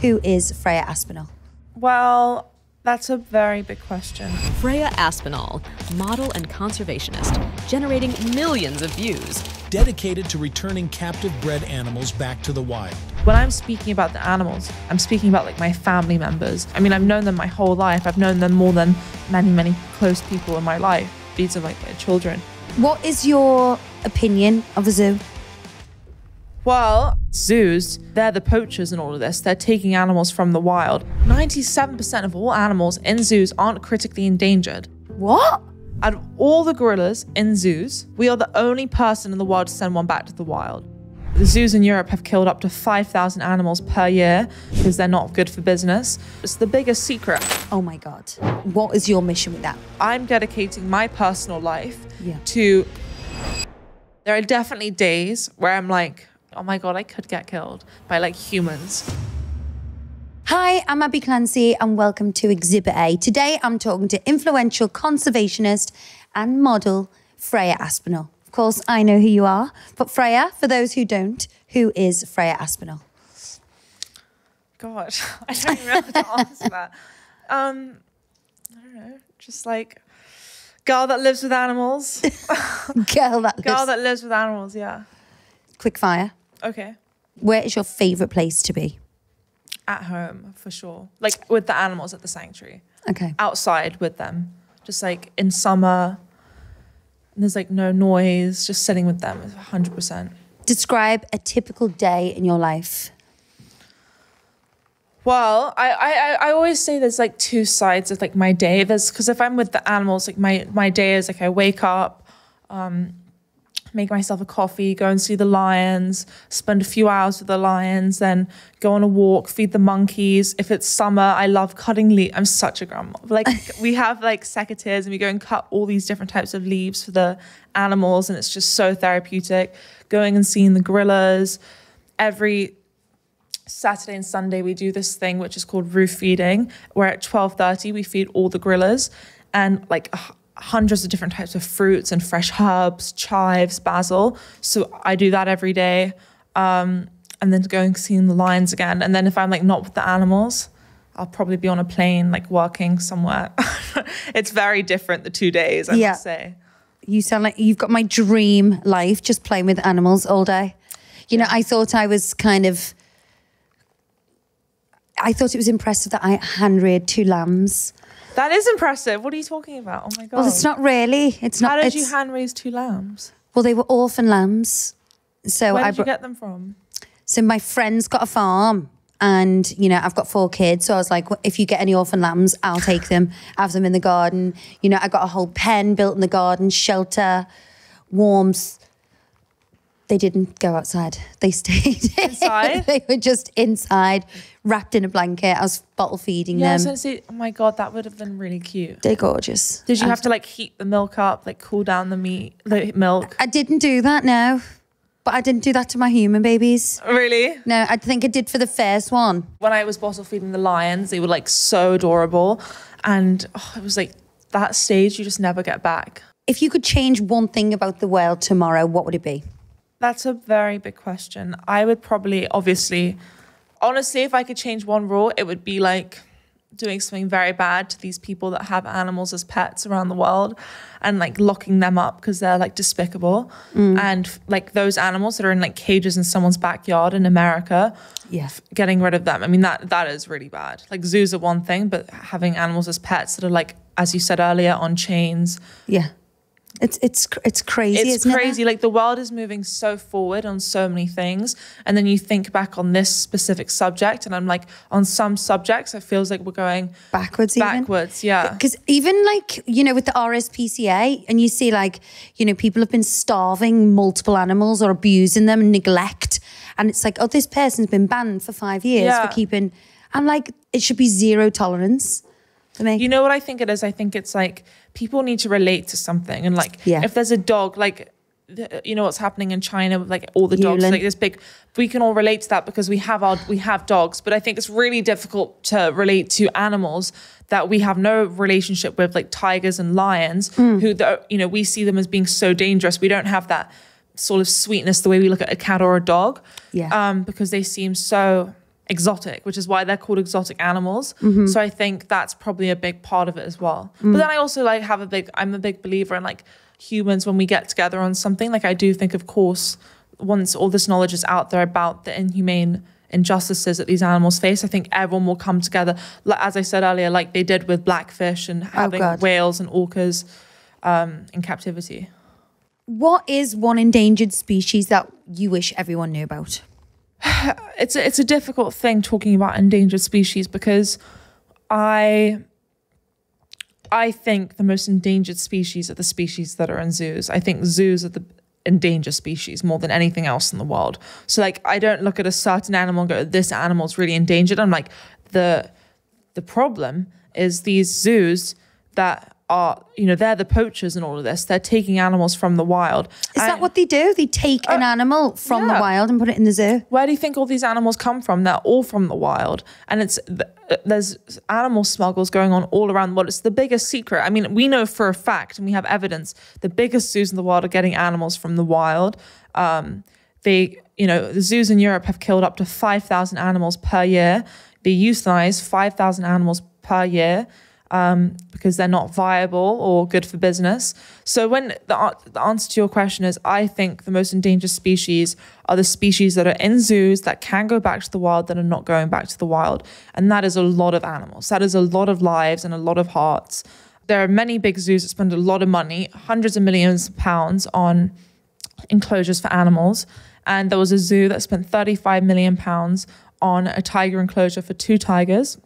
Who is Freya Aspinall? Well, that's a very big question. Freya Aspinall, model and conservationist, generating millions of views. Dedicated to returning captive bred animals back to the wild. When I'm speaking about the animals, I'm speaking about like my family members. I mean, I've known them my whole life. I've known them more than many, many close people in my life. These are like my children. What is your opinion of a zoo? Well, zoos, they're the poachers in all of this. They're taking animals from the wild. 97% of all animals in zoos aren't critically endangered. What? Out of all the gorillas in zoos, we are the only person in the world to send one back to the wild. The zoos in Europe have killed up to 5,000 animals per year because they're not good for business. It's the biggest secret. Oh my God. What is your mission with that? I'm dedicating my personal life Yeah. to... There are definitely days where I'm like, oh my God, I could get killed by like humans. Hi, I'm Abbey CLANCY and welcome to Exhibit A. Today I'm talking to influential conservationist and model Freya Aspinall. Of course, I know who you are, but Freya, for those who don't, who is Freya Aspinall? God, I don't even know how to answer that. I don't know, just like girl that lives with animals. Girl That lives with animals, yeah. Quick fire. Okay. Where is your favourite place to be? At home, for sure. Like with the animals at the sanctuary. Okay. Outside with them. Just like in summer, there's like no noise, just sitting with them is 100%. Describe a typical day in your life. Well, I always say there's like two sides of like my day. There's, because if I'm with the animals, like my day is like I wake up, make myself a coffee, go and see the lions, spend a few hours with the lions, then go on a walk, feed the monkeys. If it's summer, I love cutting leaves. I'm such a grandma. Like we have like secateurs and we go and cut all these different types of leaves for the animals and it's just so therapeutic. Going and seeing the gorillas. Every Saturday and Sunday we do this thing which is called roof feeding, where at 12:30 we feed all the gorillas and like hundreds of different types of fruits and fresh herbs, chives, basil. So I do that every day. And then going seeing the lions again. And then if I'm like not with the animals, I'll probably be on a plane, like working somewhere. It's very different, the 2 days, I must say. You sound like you've got my dream life, just playing with animals all day. You know, I thought I was I thought it was impressive that I hand-reared 2 lambs. That is impressive. What are you talking about? Oh my God. Well, it's not really. It's not. How did you hand raise 2 lambs? Well, they were orphan lambs. So where did you get them from? So my friend's got a farm and, you know, I've got 4 kids. So I was like, well, if you get any orphan lambs, I'll take them, have them in the garden. You know, I got a whole pen built in the garden, shelter, warmth. They didn't go outside. They stayed inside. They were just inside, wrapped in a blanket. I was bottle feeding them. Yeah, so oh my God, that would have been really cute. They're gorgeous. Did you have to like heat the milk up, like cool down the milk? I didn't do that, no. But I didn't do that to my human babies. Really? No, I think I did for the first one. When I was bottle feeding the lions, they were like so adorable. And it was like that stage you just never get back. If you could change one thing about the world tomorrow, what would it be? That's a very big question. I would probably, honestly, if I could change one rule, it would be like doing something very bad to these people that have animals as pets around the world and like locking them up because they're like despicable. And like those animals that are in like cages in someone's backyard in America, getting rid of them. I mean, that is really bad. Like zoos are one thing, but having animals as pets that are like, as you said earlier, on chains. Yeah. It's crazy. It's crazy. Like the world is moving so forward on so many things, and then you think back on this specific subject, and I'm like, on some subjects, it feels like we're going backwards. Yeah. Because even like, you know, with the RSPCA, and you see like, you know, people have been starving multiple animals or abusing them and neglect, and it's like, oh, this person's been banned for 5 years for keeping. I'm like, it should be 0 tolerance for me. You know what I think it is? I think it's like people need to relate to something, and like if there's a dog, like you know what's happening in China with like all the dogs, like this big, we can all relate to that because we have dogs. But I think it's really difficult to relate to animals that we have no relationship with, like tigers and lions, who you know, we see them as being so dangerous. We don't have that sort of sweetness the way we look at a cat or a dog, because they seem so exotic, which is why they're called exotic animals. So I think that's probably a big part of it as well. But then I also like I'm a big believer in like humans, when we get together on something, like I do think, of course, once all this knowledge is out there about the inhumane injustices that these animals face, I think everyone will come together, like, as I said earlier, like they did with blackfish and having whales and orcas in captivity. What is one endangered species that you wish everyone knew about? It's a difficult thing talking about endangered species, because I think the most endangered species are the species that are in zoos. I think zoos are the endangered species more than anything else in the world. So like, I don't look at a certain animal and go, this animal's really endangered. I'm like, the problem is these zoos that are, you know, they're the poachers in all of this. They're taking animals from the wild. Is that what they do? They take an animal from the wild and put it in the zoo? Where do you think all these animals come from? They're all from the wild. And there's animal smuggles going on all around the world. It's the biggest secret. I mean, we know for a fact, and we have evidence, the biggest zoos in the world are getting animals from the wild. The zoos in Europe have killed up to 5,000 animals per year. They euthanize 5,000 animals per year. Because they're not viable or good for business. So when the answer to your question is, I think the most endangered species are the species that are in zoos that can go back to the wild, that are not going back to the wild. And that is a lot of animals. That is a lot of lives and a lot of hearts. There are many big zoos that spend a lot of money, hundreds of millions of pounds on enclosures for animals. And there was a zoo that spent 35 million pounds on a tiger enclosure for 2 tigers.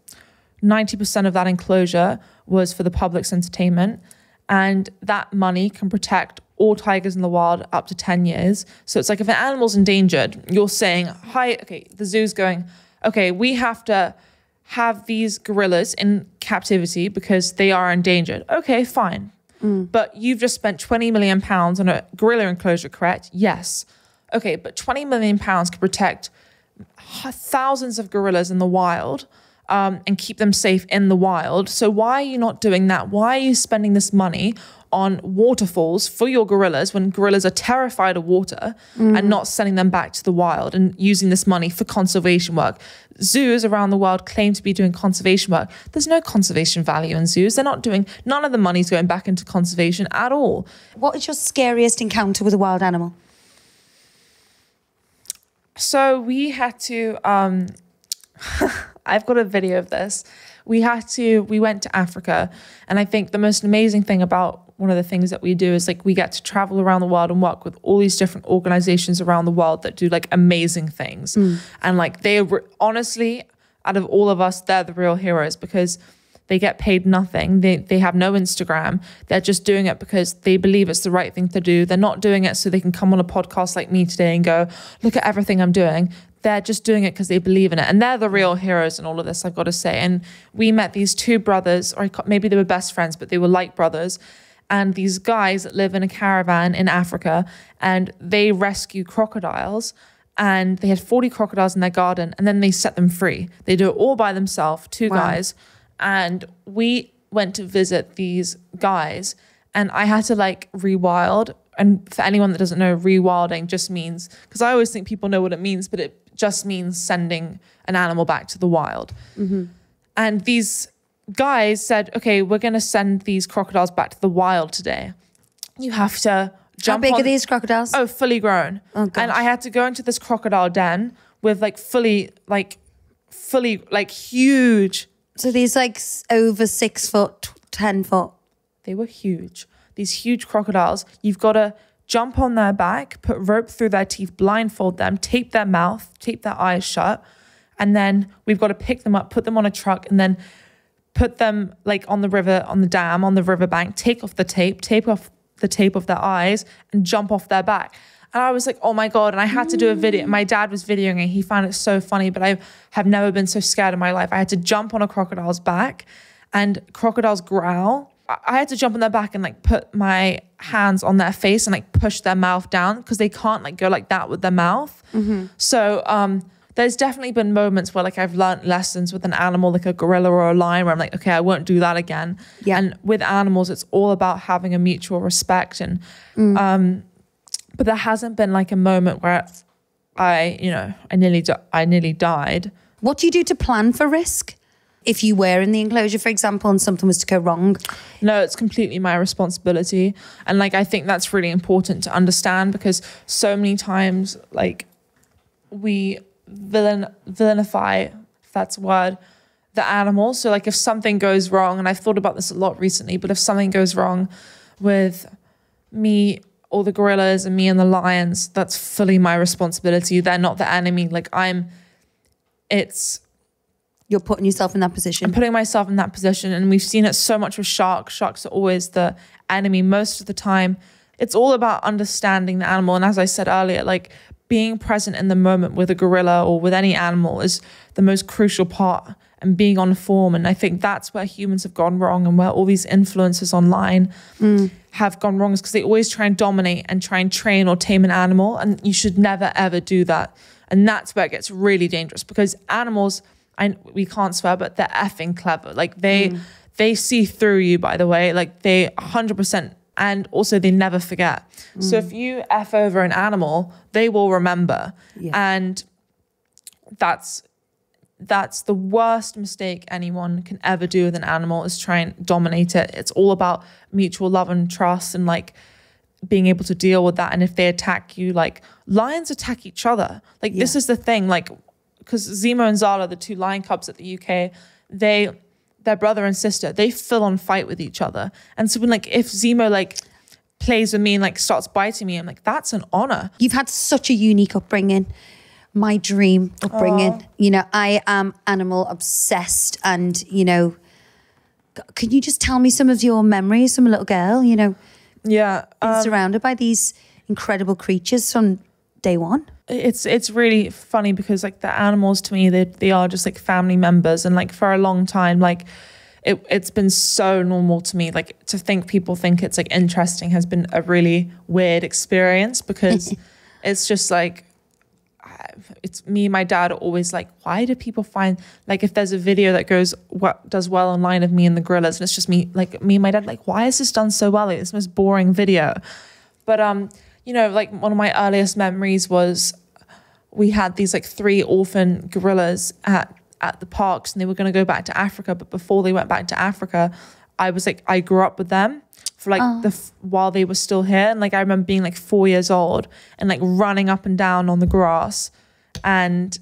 90% of that enclosure was for the public's entertainment, and that money can protect all tigers in the wild up to 10 years. So it's like, if an animal's endangered, you're saying, the zoo's going, okay, we have to have these gorillas in captivity because they are endangered. Okay, fine. But you've just spent 20 million pounds on a gorilla enclosure, correct? Yes. Okay, but 20 million pounds could protect thousands of gorillas in the wild, and keep them safe in the wild. So why are you not doing that? Why are you spending this money on waterfalls for your gorillas when gorillas are terrified of water, and not sending them back to the wild and using this money for conservation work? Zoos around the world claim to be doing conservation work. There's no conservation value in zoos. They're not doing, none of the money's going back into conservation at all. What is your scariest encounter with a wild animal? So we had to, I've got a video of this. We went to Africa, and I think the most amazing thing about one of the things that we do is like, we get to travel around the world and work with all these different organizations around the world that do like amazing things. And like, honestly, out of all of us, they're the real heroes, because they get paid nothing. They have no Instagram. They're just doing it because they believe it's the right thing to do. They're not doing it so they can come on a podcast like me today and go, look at everything I'm doing. They're just doing it because they believe in it. And they're the real heroes in all of this, I've got to say. And we met these 2 brothers, or maybe they were best friends, but they were like brothers. And these guys that live in a caravan in Africa, and they rescue crocodiles. And they had 40 crocodiles in their garden, and then they set them free. They do it all by themselves, 2 guys. And we went to visit these guys, and I had to like rewild. And for anyone that doesn't know, rewilding just means, because I always think people know what it means, but it just means sending an animal back to the wild. And these guys said, okay, we're going to send these crocodiles back to the wild today. You have to jump on. How big are these crocodiles? Oh, fully grown. Oh, gosh. And I had to go into this crocodile den with like fully huge. So these like over 6 foot, 10 foot. They were huge. These huge crocodiles. You've got to jump on their back, put rope through their teeth, blindfold them, tape their mouth, tape their eyes shut. And then we've got to pick them up, put them on a truck, and then put them like on the river, on the dam, on the riverbank, take off the tape off the tape of their eyes, and jump off their back. And I was like, oh my God. And I had to do a video. My dad was videoing it. He found it so funny, but I have never been so scared in my life. I had to jump on a crocodile's back, and crocodiles growl. I had to jump on their back and like put my hands on their face and like push their mouth down, because they can't like go like that with their mouth. So there's definitely been moments where like I've learned lessons with an animal, like a gorilla or a lion, where I'm like, okay, I won't do that again. And with animals, it's all about having a mutual respect. And but there hasn't been like a moment where I nearly died. What do you do to plan for risk? If you were in the enclosure, for example, and something was to go wrong? No, it's completely my responsibility. And like, I think that's really important to understand, because so many times, like, we villainify, if that's a word, the animal. So like, if something goes wrong, and I've thought about this a lot recently, but if something goes wrong with me or the gorillas and me and the lions, that's fully my responsibility. They're not the enemy. Like, You're putting yourself in that position. I'm putting myself in that position. And we've seen it so much with sharks. Sharks are always the enemy most of the time. It's all about understanding the animal. And as I said earlier, like, being present in the moment with a gorilla or with any animal is the most crucial part, and being on form. And I think that's where humans have gone wrong, and where all these influencers online have gone wrong, is because they always try and dominate and try and train or tame an animal. And you should never, ever do that. And that's where it gets really dangerous, because animals, we can't swear, but they're effing clever. Like, they see through you, by the way. Like, they 100%, and also they never forget. So if you F over an animal, they will remember. Yeah. And that's the worst mistake anyone can ever do with an animal, is try and dominate it. It's all about mutual love and trust, and like, being able to deal with that. And if they attack you, like, lions attack each other. Like, this is the thing, like, because Zemo and Zala, the two lion cubs at the UK, they're brother and sister. They full on fight with each other. And so when, like, if Zemo like plays with me and like starts biting me, I'm like, that's an honor. You've had such a unique upbringing. My dream upbringing. You know, I am animal obsessed, and, you know, can you just tell me some of your memories from a little girl, you know? Yeah. Being surrounded by these incredible creatures from day one. It's really funny, because like, the animals to me, they are just like family members. And like, for a long time, like, it's been so normal to me. Like, to think people think it's like interesting has been a really weird experience, because it's just like, it's me and my dad are always like, why do people find, like, if there's a video that does well online of me and the gorillas, and it's just me and my dad, like, why is this done so well? Like, it's the most boring video. But you know, like, one of my earliest memories was, we had these like 3 orphan gorillas at the parks, and they were going to go back to Africa. But before they went back to Africa, I grew up with them for like while they were still here. And like, I remember being like 4 years old and like running up and down on the grass and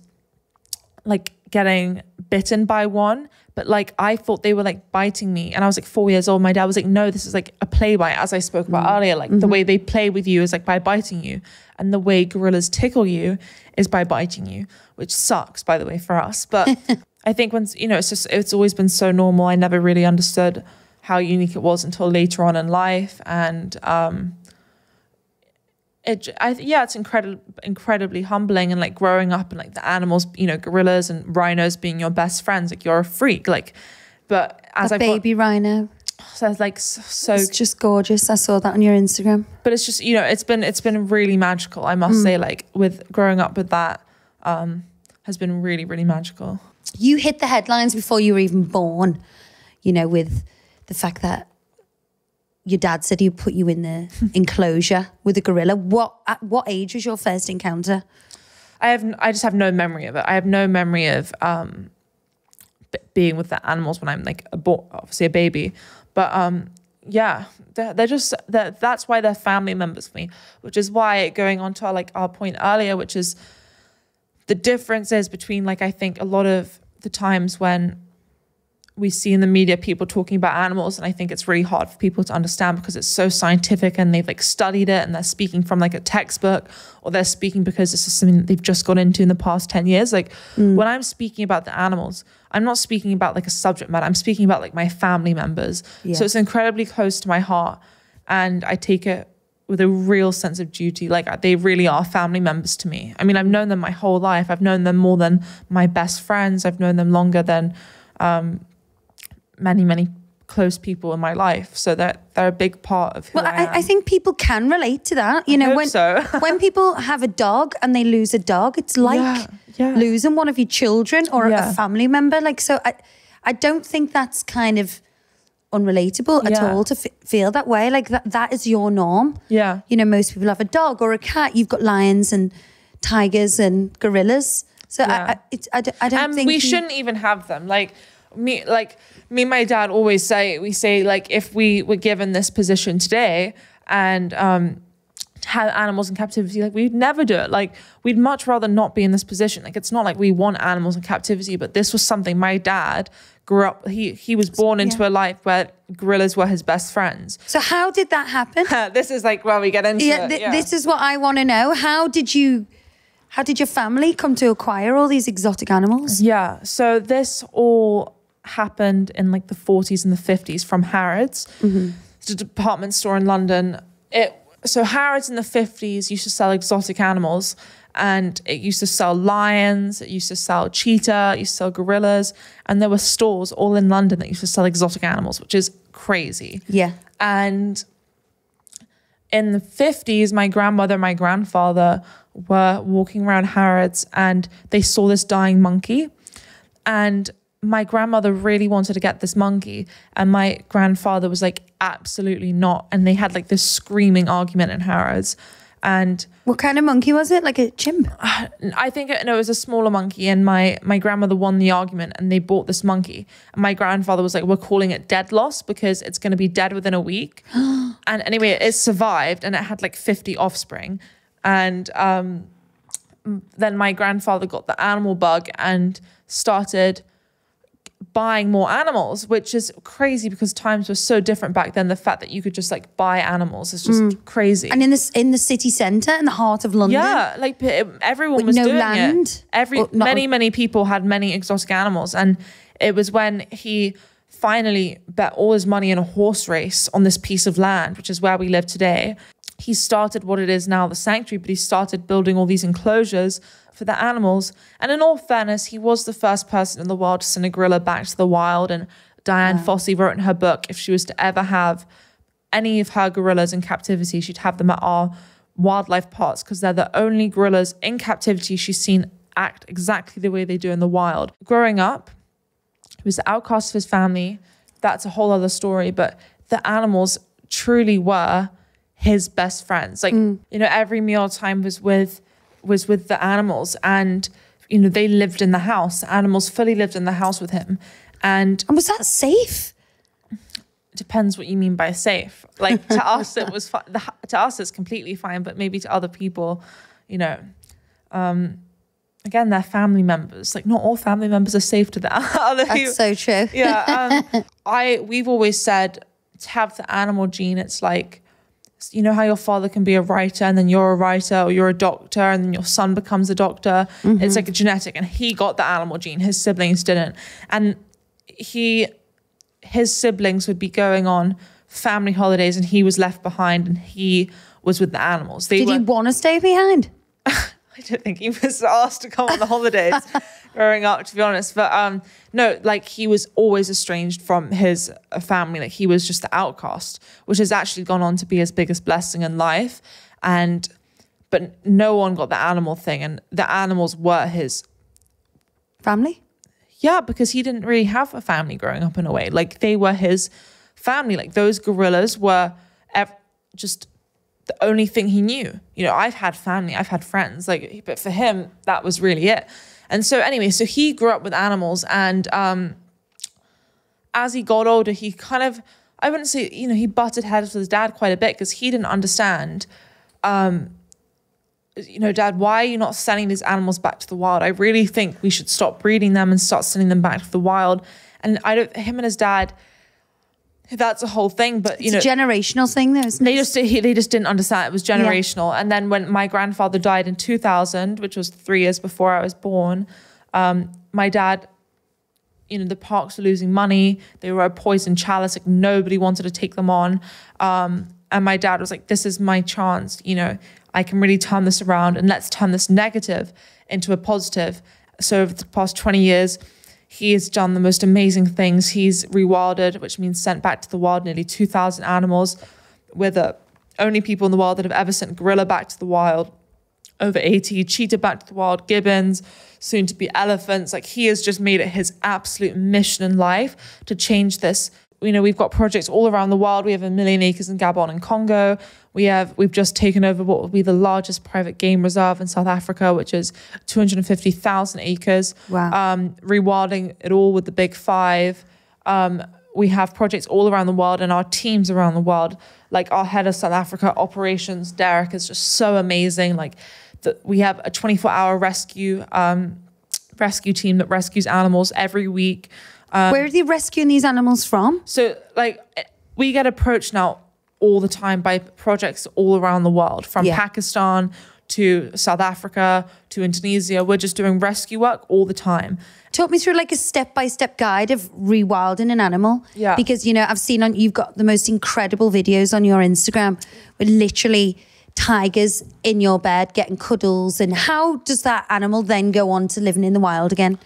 like getting bitten by one. But like, I thought they were like biting me, and I was like 4 years old. My dad was like, no, this is like a play bite, as I spoke about earlier. Like, the way they play with you is like by biting you, and the way gorillas tickle you is by biting you, which sucks, by the way, for us. But I think once, you know, it's always been so normal. I never really understood how unique it was until later on in life. And it's incredibly humbling. And like, growing up and like the animals, you know, gorillas and rhinos being your best friends, like, you're a freak. Like, but as a baby rhino, so it's like, so it's just gorgeous. I saw that on your Instagram. But it's just, you know, it's been really magical, I must say. Like, with growing up with that has been really, really magical. You hit the headlines before you were even born, you know, with the fact that your dad said he put you in the enclosure with a gorilla. At what age was your first encounter? I just have no memory of it. I have no memory of being with the animals when I'm like obviously a baby. But yeah, that's why they're family members for me, which is why, going on to our point earlier, which is the differences between, like, I think a lot of the times when we see in the media people talking about animals, and I think it's really hard for people to understand because it's so scientific and they've like studied it and they're speaking from like a textbook, or they're speaking because this is something that they've just got into in the past 10 years. Like when I'm speaking about the animals, I'm not speaking about like a subject matter. I'm speaking about like my family members. Yeah. So it's incredibly close to my heart, and I take it with a real sense of duty. Like they really are family members to me. I mean, I've known them my whole life. I've known them more than my best friends. I've known them longer than many close people in my life. So they're a big part of who I am. I think people can relate to that. You know, when people have a dog and they lose a dog, it's like losing one of your children or a family member. Like, so I don't think that's kind of unrelatable at all to feel that way. Like that is your norm. Yeah. You know, most people have a dog or a cat. You've got lions and tigers and gorillas. So I don't think we shouldn't even have them. Like me and my dad always say, like, if we were given this position today and have animals in captivity, like, we'd never do it. Like, we'd much rather not be in this position. Like, it's not like we want animals in captivity, but this was something my dad grew up, he was born into a life where gorillas were his best friends. So how did that happen? This is like where we get into it. This is what I want to know. How did your family come to acquire all these exotic animals? Yeah, so this all happened in like the 40s and the 50s from Harrods. It's a department store in London. So Harrods in the 50s used to sell exotic animals, and it used to sell lions, it used to sell cheetah, it used to sell gorillas, and there were stores all in London that used to sell exotic animals, which is crazy. Yeah. And in the 50s, my grandmother and my grandfather were walking around Harrods and they saw this dying monkey, and my grandmother really wanted to get this monkey, and my grandfather was like, absolutely not. And they had like this screaming argument in Harrods. And what kind of monkey was it? Like a chimp? I think it was a smaller monkey, and my grandmother won the argument and they bought this monkey. And my grandfather was like, we're calling it dead loss because it's going to be dead within a week. And anyway, it survived and it had like 50 offspring. And then my grandfather got the animal bug and started buying more animals, which is crazy because times were so different back then. The fact that you could just like buy animals is just crazy. And in the city centre, in the heart of London, yeah, like everyone with was no doing land, it. Many people had many exotic animals, and it was when he finally bet all his money in a horse race on this piece of land, which is where we live today. He started what it is now, the sanctuary, but he started building all these enclosures for the animals. And in all fairness, he was the first person in the world to send a gorilla back to the wild. And Diane Fossey wrote in her book, if she was to ever have any of her gorillas in captivity, she'd have them at our wildlife parks because they're the only gorillas in captivity she's seen act exactly the way they do in the wild. Growing up, he was the outcast of his family. That's a whole other story, but the animals truly were his best friends. Like, every meal time was with the animals, and, they lived in the house. The animals fully lived in the house with him. And was that safe? Depends what you mean by safe. Like, to us, it was to us, it's completely fine, but maybe to other people, again, they're family members. Like, not all family members are safe to the other people. That's so true. Yeah. We've always said to have the animal gene, it's like, you know how your father can be a writer and then you're a writer, or you're a doctor and then your son becomes a doctor. It's like a genetic, and he got the animal gene, his siblings didn't. And his siblings would be going on family holidays and he was left behind and he was with the animals. Did he want to stay behind? I don't think he was asked to come on the holidays growing up, to be honest. But no, like, he was always estranged from his family. Like, he was just the outcast, which has actually gone on to be his biggest blessing in life. But no one got the animal thing, and the animals were his family. Yeah, because he didn't really have a family growing up in a way. Like, they were his family. Like, those gorillas were just the only thing he knew. I've had family, I've had friends, like, but for him, that was really it. And so anyway, so he grew up with animals, and as he got older, he kind of, I wouldn't say, he butted heads with his dad quite a bit because he didn't understand, Dad, why are you not sending these animals back to the wild? I really think we should stop breeding them and start sending them back to the wild. And him and his dad, that's a whole thing, but it's a generational thing, though, isn't it? They just didn't understand it was generational. Yeah. And then when my grandfather died in 2000, which was 3 years before I was born, my dad, the parks were losing money. They were a poison chalice. Like, nobody wanted to take them on. And my dad was like, this is my chance. I can really turn this around, and let's turn this negative into a positive. So over the past 20 years, he has done the most amazing things. He's rewilded, which means sent back to the wild nearly 2,000 animals. We're the only people in the world that have ever sent gorilla back to the wild. Over 80, cheetah back to the wild, gibbons, soon to be elephants. Like, he has just made it his absolute mission in life to change this we've got projects all around the world. We have 1 million acres in Gabon and Congo. We've just taken over what will be the largest private game reserve in South Africa, which is 250,000 acres. Wow. Rewilding it all with the big five. We have projects all around the world and our teams around the world. Like our head of South Africa operations, Derek, is just so amazing. Like we have a 24-hour rescue team that rescues animals every week. Where are they rescuing these animals from? So like we get approached now all the time by projects all around the world, from Pakistan to South Africa to Indonesia. We're just doing rescue work all the time. Talk me through like a step-by-step guide of rewilding an animal. Yeah. Because, I've seen you've got the most incredible videos on your Instagram with literally tigers in your bed getting cuddles. And how does that animal then go on to living in the wild again?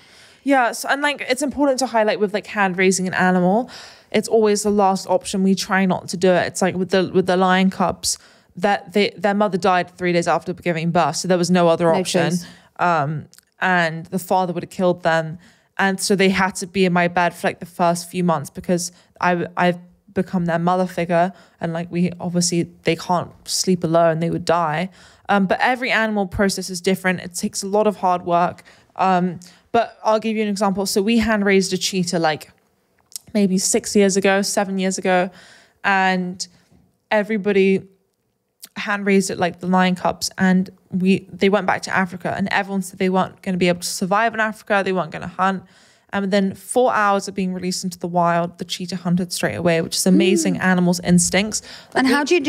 Yeah, so, and like it's important to highlight with like hand raising an animal, it's always the last option. We try not to do it. It's like with the lion cubs, that their mother died 3 days after giving birth, so there was no other option. And the father would have killed them, and so they had to be in my bed for like the first few months because I've become their mother figure, and like they can't sleep alone, they would die. But every animal process is different. It takes a lot of hard work. But I'll give you an example. So we hand raised a cheetah like maybe 7 years ago, and everybody hand raised it like the lion cubs, and they went back to Africa, and everyone said they weren't going to be able to survive in Africa, they weren't going to hunt. And within 4 hours of being released into the wild, the cheetah hunted straight away, which is amazing. Animals' instincts. And how do you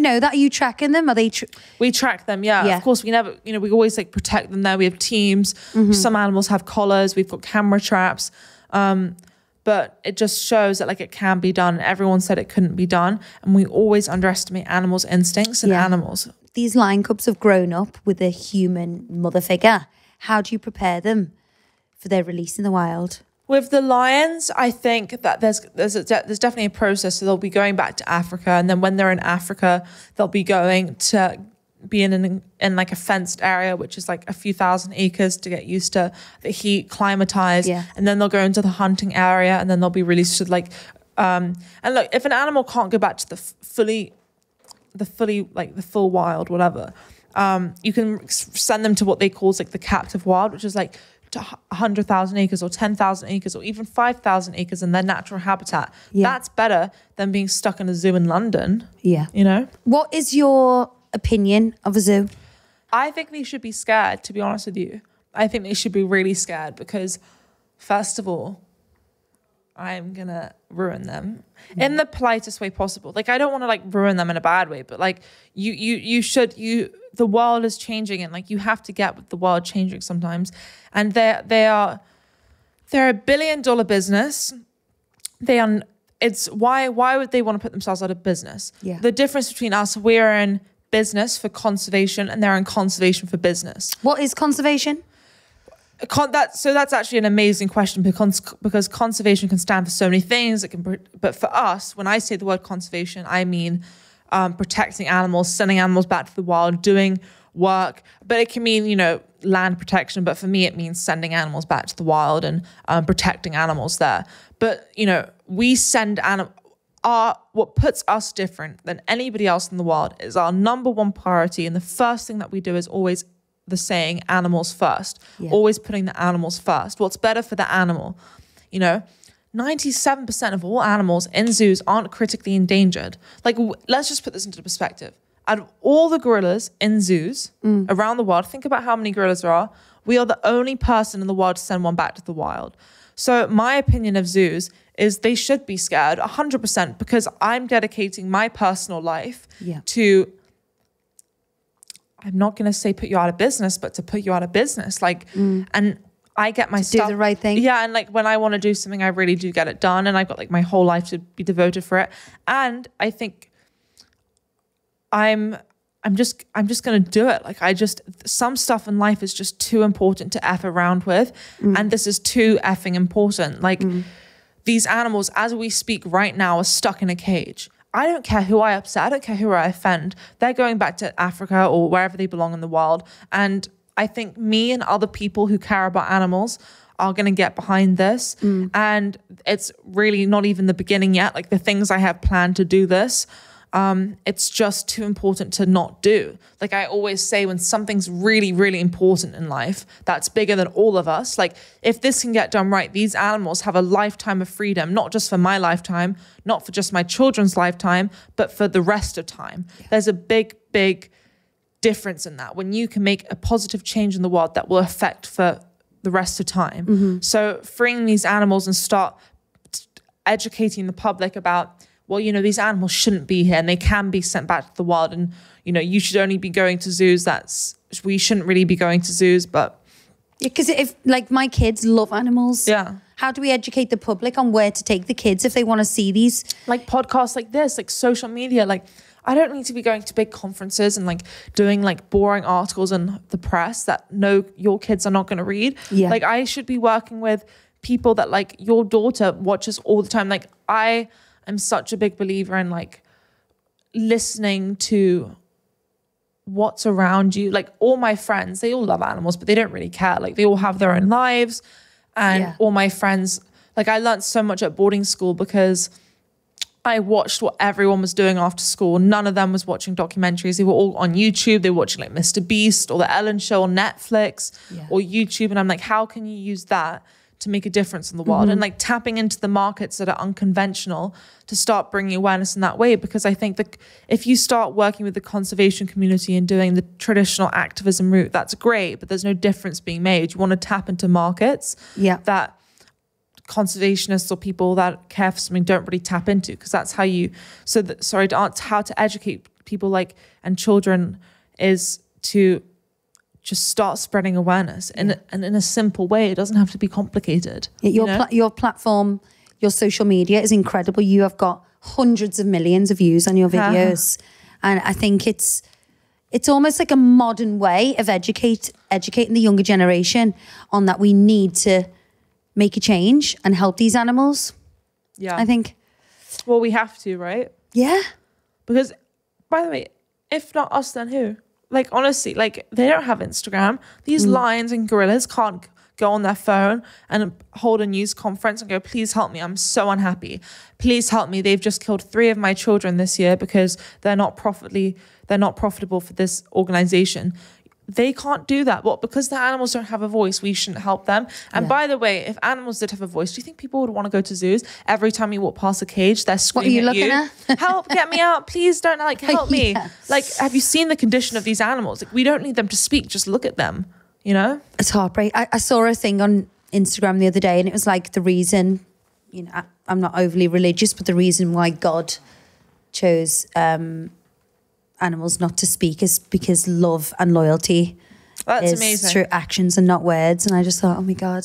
know that? Are you tracking them? Are they? We track them, yeah. Of course, we never, we always like protect them there. We have teams. Some animals have collars. We've got camera traps. But it just shows that like it can be done. Everyone said it couldn't be done. And we always underestimate animals' instincts and animals. These lion cubs have grown up with a human mother figure. How do you prepare them for their release in the wild? With the lions, I think that there's definitely a process. So they'll be going back to Africa, and then when they're in Africa, they'll be going to be in like a fenced area, which is like a few thousand acres, to get used to the heat, climatize, and then they'll go into the hunting area, and then they'll be released to like. And look, if an animal can't go back to the full wild, whatever, you can send them to what they call like the captive wild, which is like to 100,000 acres or 10,000 acres or even 5,000 acres in their natural habitat. That's better than being stuck in a zoo in London. What is your opinion of a zoo? I think they should be scared, to be honest with you. I think they should be really scared because, first of all, I'm gonna ruin them in the politest way possible. Like, I don't want to like ruin them in a bad way, but like the world is changing, and like you have to get with the world changing sometimes. And they're a $1 billion business. Why would they want to put themselves out of business? The difference between us, we're in business for conservation, and they're in conservation for business. What is conservation? So that's actually an amazing question, because conservation can stand for so many things. But for us, when I say the word conservation, I mean protecting animals, sending animals back to the wild, doing work. But it can mean, land protection. But for me, it means sending animals back to the wild and protecting animals there. But, we send what puts us different than anybody else in the world is our number one priority. And the first thing that we do is always the saying, animals first, always putting the animals first. What's better for the animal? 97% of all animals in zoos aren't critically endangered. Like, let's just put this into perspective. Out of all the gorillas in zoos around the world, think about how many gorillas there are. We are the only person in the world to send one back to the wild. So my opinion of zoos is they should be scared 100%, because I'm dedicating my personal life to, I'm not going to say put you out of business, but to put you out of business. Like, and I get my stuff. Do the right thing. Yeah. And like when I want to do something, I really do get it done. And I've got like my whole life to be devoted for it. And I think I'm just going to do it. Like some stuff in life is just too important to F around with. And this is too effing important. Like these animals, as we speak right now, are stuck in a cage. I don't care who I upset. I don't care who I offend. They're going back to Africa or wherever they belong in the world. And I think me and other people who care about animals are going to get behind this. And it's really not even the beginning yet. Like the things I have planned to do this, it's just too important to not do. Like I always say, when something's really, really important in life, that's bigger than all of us. Like if this can get done right, these animals have a lifetime of freedom, not just for my lifetime, not for just my children's lifetime, but for the rest of time. Yeah. There's a big, big difference in that when you can make a positive change in the world that will affect for the rest of time. So freeing these animals and start educating the public about, well, you know, these animals shouldn't be here and they can be sent back to the wild, and, you know, you should only be going to zoos. We shouldn't really be going to zoos, but. Yeah, because if, like, my kids love animals. Yeah. How do we educate the public on where to take the kids if they want to see these? Like podcasts like this, like social media, like I don't need to be going to big conferences and like doing like boring articles in the press that your kids are not going to read. Yeah. Like I should be working with people that like your daughter watches all the time. Like I am such a big believer in like listening to what's around you. Like all my friends, they all love animals, but they don't really care. Like they all have their own lives. And all my friends, like I learned so much at boarding school because I watched what everyone was doing after school. None of them was watching documentaries. They were all on YouTube. They were watching like Mr. Beast or The Ellen Show on Netflix or YouTube. And I'm like, how can you use that to make a difference in the world? And like tapping into the markets that are unconventional to start bringing awareness in that way. Because I think that if you start working with the conservation community and doing the traditional activism route, that's great, but there's no difference being made. You want to tap into markets that conservationists or people that care for something don't really tap into, because that's how you, how to educate people like and children is to just start spreading awareness and in a simple way. It doesn't have to be complicated. Your platform, your social media is incredible. You have got hundreds of millions of views on your videos. And I think it's almost like a modern way of educating the younger generation on that we need to make a change and help these animals. Yeah. I think. Well, we have to, right? Yeah. Because, by the way, if not us, then who? Like, honestly, like, they don't have Instagram. These lions and gorillas can't go on their phone and hold a news conference and go, please help me. I'm so unhappy. Please help me. They've just killed 3 of my children this year because they're not profitable for this organization. They can't do that. Well, because the animals don't have a voice, we shouldn't help them. And by the way, if animals did have a voice, do you think people would want to go to zoos? Every time you walk past a cage, they're screaming at you. What are you looking at? Help, get me out. Please don't help me. Like, have you seen the condition of these animals? Like, we don't need them to speak. Just look at them, you know? It's heartbreaking. I saw a thing on Instagram the other day and it was like the reason, you know, I'm not overly religious, but the reason why God chose animals not to speak is because love and loyalty is amazing through actions and not words. And I just thought, oh my God,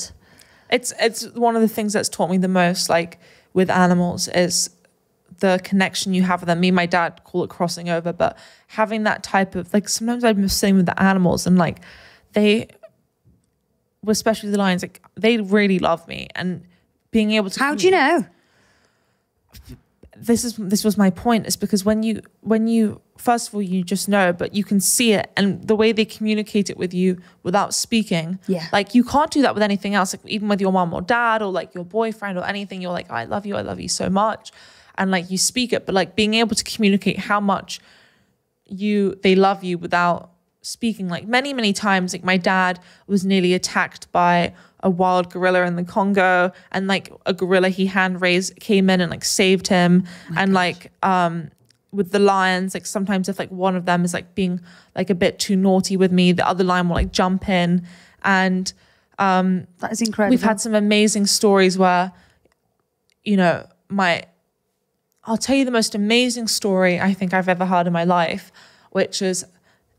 it's one of the things that's taught me the most, like with animals, is the connection you have with them. Me and my dad call it crossing over, but having that type of, like, sometimes I'm sitting with the animals and like they, especially the lions, like they really love me, and being able to. How do you know? This was my point. Is because when you first of all, you just know, but you can see it, and the way they communicate it with you without speaking. Yeah. Like you can't do that with anything else. Like even with your mom or dad or like your boyfriend or anything, you're like, I love you so much, and like you speak it. But like being able to communicate how much they love you without speaking. Like many times, like my dad was nearly attacked by a wild gorilla in the Congo, and like a gorilla he hand raised came in and like saved him. And like with the lions, like sometimes if like one of them is like being like a bit too naughty with me, the other lion will like jump in. And that is incredible. We've had some amazing stories where, you know, I'll tell you the most amazing story I think I've ever heard in my life, which is,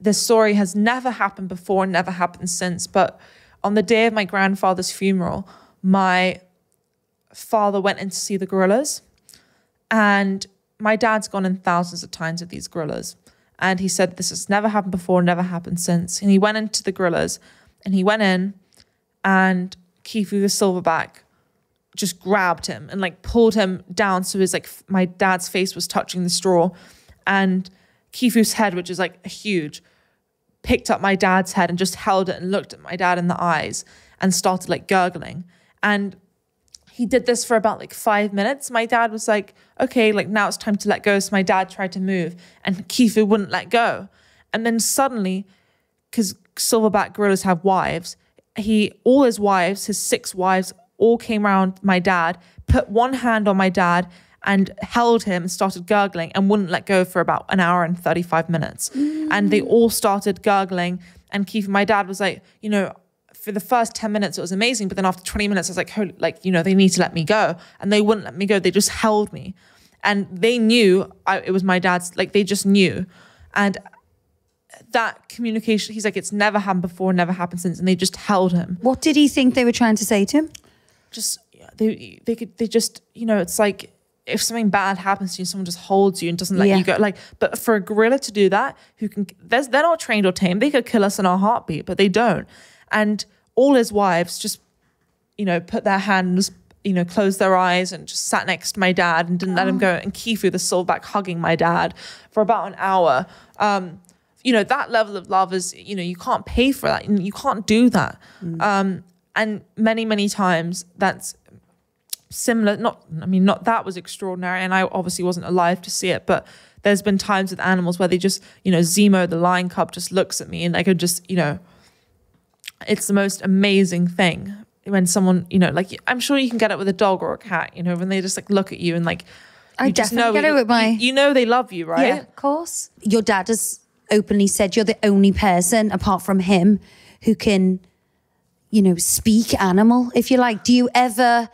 this story has never happened before, never happened since, but on the day of my grandfather's funeral, my father went in to see the gorillas, and my dad's gone in thousands of times with these gorillas. And he said, this has never happened before, never happened since. And he went into the gorillas, and he went in, and Kifu, the silverback, just grabbed him and like pulled him down. So his like, my dad's face was touching the straw, and Kifu's head, which is like huge, picked up my dad's head and just held it and looked at my dad in the eyes. and started like gurgling. And he did this for about like 5 minutes. My dad was like, okay, like now it's time to let go. So my dad tried to move and Kiefer wouldn't let go. And then suddenly, because silverback gorillas have wives, all his wives, his 6 wives, all came around my dad, put one hand on my dad and held him and started gurgling and wouldn't let go for about an hour and 35 minutes. And they all started gurgling. And Kiefer, my dad was like, you know, for the first 10 minutes, it was amazing. But then after 20 minutes, I was like, holy, like, you know, they need to let me go. And they wouldn't let me go. They just held me. And they knew it was my dad's, like, they just knew. And that communication, he's like, it's never happened before, never happened since. And they just held him. What did he think they were trying to say to him? Just, they just, you know, it's like, if something bad happens to you, someone just holds you and doesn't let you go. Like, but for a gorilla to do that, they're not trained or tamed. They could kill us in our heartbeat, but they don't. And all his wives just, you know, put their hands, you know, closed their eyes and just sat next to my dad and didn't let him go. And Kiefer, the silverback, hugging my dad for about an hour. You know, that level of love is, you know, you can't pay for that. You can't do that. And many, many times that's similar. Not that was extraordinary. And I obviously wasn't alive to see it, but there's been times with animals where they just, you know, Zemo, the lion cub, just looks at me and I could just, you know, it's the most amazing thing when someone, you know, like, I'm sure you can get it with a dog or a cat, you know, when they just like look at you and like, I definitely get it with my... You know they love you, right? Yeah, of course. Your dad has openly said you're the only person, apart from him, who can, you know, speak animal, if you like. Do you ever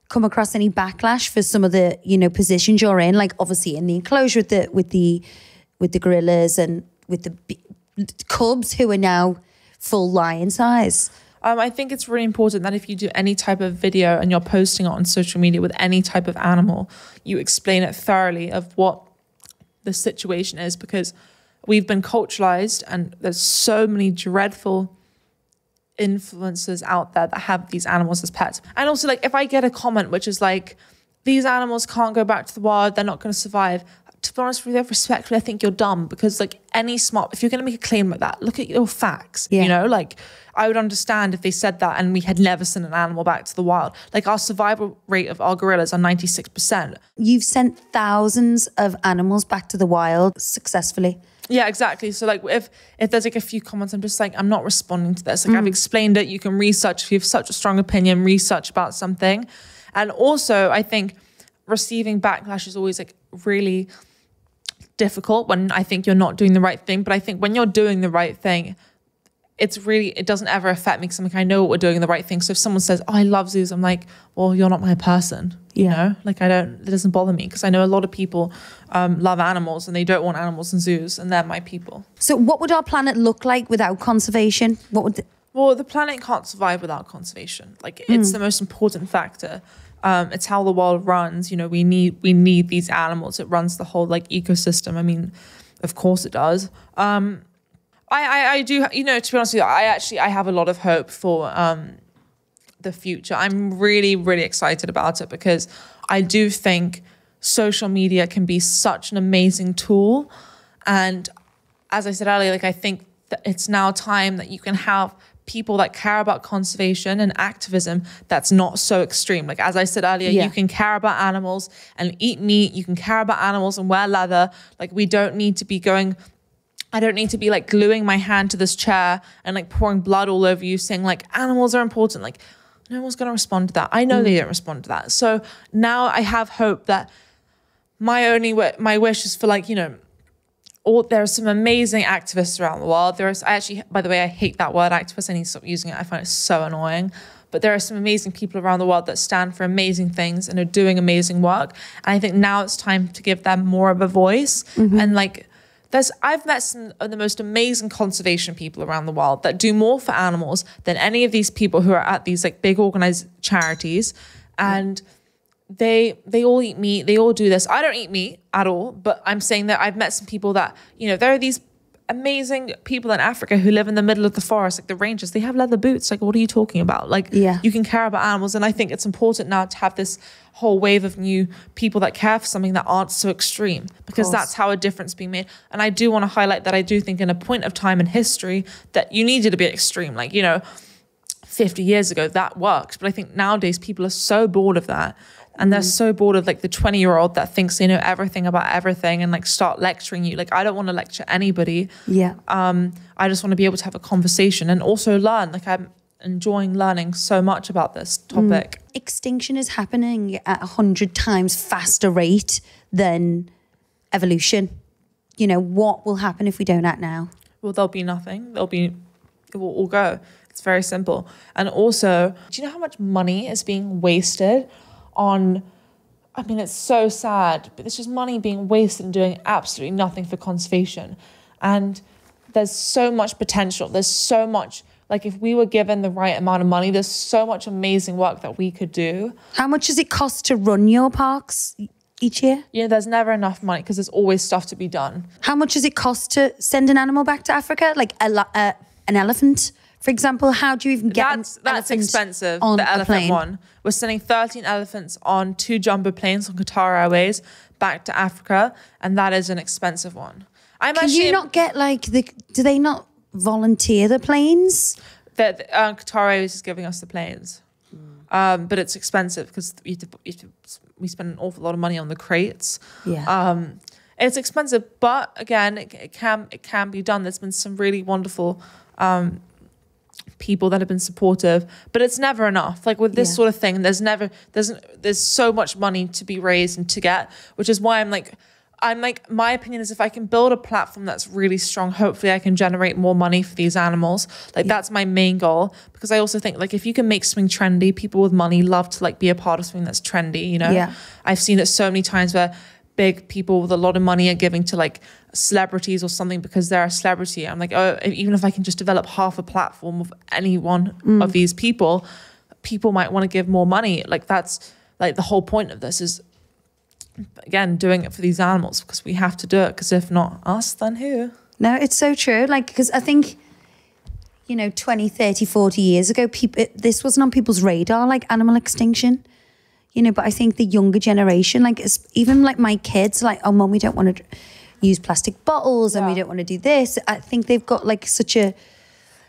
come across any backlash for some of the, you know, positions you're in? Like, obviously in the enclosure with the gorillas and with the cubs who are now full lion size. I think it's really important that if you do any type of video and you're posting it on social media with any type of animal, you explain it thoroughly of what the situation is, because we've been culturalized and there's so many dreadful influencers out there that have these animals as pets. And also, like, if I get a comment which is like, these animals can't go back to the wild, they're not going to survive, to be honest with you, respectfully, I think you're dumb, because like if you're going to make a claim like that, look at your facts. You know, like, I would understand if they said that and we had never sent an animal back to the wild. Like, our survival rate of our gorillas are 96%. You've sent thousands of animals back to the wild successfully. Yeah, exactly. So like, if there's like a few comments, I'm just like, I'm not responding to this. Like, I've explained it. You can research. If you have such a strong opinion, research about something. And also, I think receiving backlash is always like really difficult when I think you're not doing the right thing. But I think when you're doing the right thing, it doesn't ever affect me, because I'm like, I know we're doing the right thing. So if someone says, oh, I love zoos, I'm like, well, you're not my person. You know, like, it doesn't bother me, because I know a lot of people love animals and they don't want animals in zoos, and they're my people. So what would our planet look like without conservation? Well, the planet can't survive without conservation. Like, it's the most important factor. It's how the world runs. You know, we need these animals. It runs the whole like ecosystem. I mean, of course it does. I do, you know, to be honest with you, I have a lot of hope for the future. I'm really, really excited about it, because I do think social media can be such an amazing tool. And as I said earlier, like, I think that it's now time that you can have people that care about conservation and activism that's not so extreme. Like, as I said earlier, you can care about animals and eat meat. You can care about animals and wear leather. Like, I don't need to be like gluing my hand to this chair and like pouring blood all over you saying like animals are important. Like, no one's going to respond to that. I know they don't respond to that. So now I have hope that my wish is for, like, you know, there are some amazing activists around the world. By the way, I hate that word activist. I need to stop using it. I find it so annoying. But there are some amazing people around the world that stand for amazing things and are doing amazing work. And I think now it's time to give them more of a voice. And like, I've met some of the most amazing conservation people around the world that do more for animals than any of these people who are at these like big organized charities. And they all eat meat. They all do this. I don't eat meat at all, but I'm saying that I've met some people that, you know, there are these amazing people in Africa who live in the middle of the forest, like the rangers. They have leather boots. Like, what are you talking about? Like, you can care about animals. And I think it's important now to have this whole wave of new people that care for something that aren't so extreme, because that's how a difference being made. And I do want to highlight that I do think in a point of time in history that you needed to be extreme. Like, you know, 50 years ago, that worked. But I think nowadays people are so bored of that. And they're so bored of like the 20-year-old that thinks they know everything about everything and like start lecturing you. Like, I don't want to lecture anybody. Yeah. I just want to be able to have a conversation and also learn. Like, I'm enjoying learning so much about this topic. Extinction is happening at 100 times faster rate than evolution. You know, what will happen if we don't act now? Well, there'll be nothing. It will all go. It's very simple. And also, do you know how much money is being wasted on, I mean, it's so sad, but it's just money being wasted and doing absolutely nothing for conservation. And there's so much potential. There's so much, like, if we were given the right amount of money, there's so much amazing work that we could do. How much does it cost to run your parks each year? You know, there's never enough money because there's always stuff to be done. How much does it cost to send an animal back to Africa? Like an elephant, for example. How do you even get That's expensive, on the a elephant plane? one. We're sending 13 elephants on 2 jumbo planes on Qatar Airways back to Africa, and that is an expensive one. Can you not get like do they not volunteer the planes? Qatar Airways is giving us the planes. But it's expensive because we spend an awful lot of money on the crates. Yeah. It's expensive, but again, it can be done. There's been some really wonderful people that have been supportive, but it's never enough. Like with this sort of thing, there's so much money to be raised and to get, which is why I'm like, my opinion is if I can build a platform that's really strong, hopefully I can generate more money for these animals. Like that's my main goal, because I also think like if you can make something trendy, people with money love to like be a part of something that's trendy, you know? Yeah. I've seen it so many times where big people with a lot of money are giving to like celebrities or something because they're a celebrity. I'm like, oh, even if I can just develop half a platform of any one of these people might want to give more money. Like that's like the whole point of this is, again, doing it for these animals, because we have to do it, because if not us, then who? No, it's so true. Like, because I think, you know, 20, 30, 40 years ago, this wasn't on people's radar, like animal extinction, you know, but I think the younger generation, like even like my kids, like, oh, mum, we don't want to use plastic bottles and we don't want to do this. I think they've got like such a...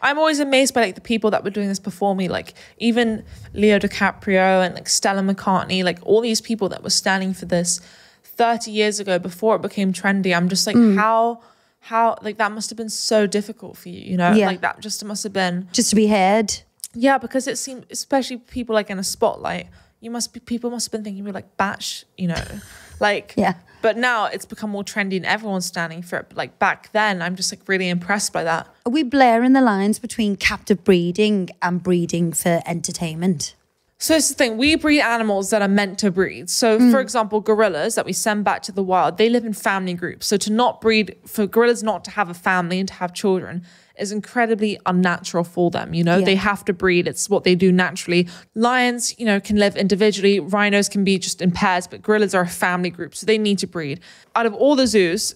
I'm always amazed by like the people that were doing this before me, like even Leo DiCaprio and like Stella McCartney, like all these people that were standing for this 30 years ago before it became trendy. I'm just like, how like that must have been so difficult for you, you know? Yeah. Like that just must have been... Just to be heard. Yeah, because it seemed, especially people like in a spotlight, people must have been thinking you're like batch, you know? Like, yeah. But now it's become more trendy and everyone's standing for it. But like back then, I'm just like really impressed by that. Are we blurring the lines between captive breeding and breeding for entertainment? So it's the thing, we breed animals that are meant to breed. So for example, gorillas that we send back to the wild, they live in family groups. So to not breed, for gorillas not to have a family and to have children is incredibly unnatural for them, you know? Yeah. They have to breed, it's what they do naturally. Lions, you know, can live individually, rhinos can be just in pairs, but gorillas are a family group, so they need to breed. Out of all the zoos,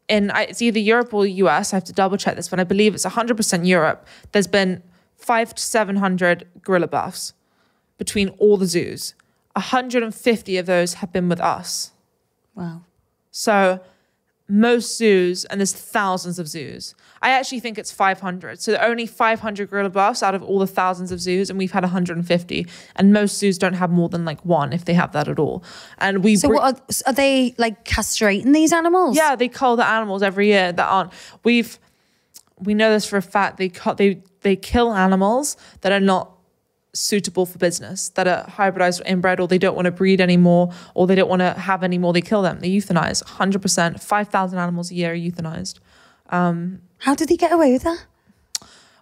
it's either Europe or US, I have to double check this, but I believe it's 100% Europe, there's been 500 to 700 gorilla births between all the zoos. 150 of those have been with us. Wow. So most zoos, and there's thousands of zoos, I actually think it's 500. So there are only 500 gorilla births out of all the thousands of zoos, and we've had 150. And most zoos don't have more than like one, if they have that at all. And So what are they like castrating these animals? Yeah, they cull the animals every year that aren't. We know this for a fact. They kill animals that are not suitable for business, that are hybridized or inbred, or they don't want to breed anymore, or they don't want to have any more. They kill them. They euthanize 100%. 5,000 animals a year are euthanized. How did they get away with that?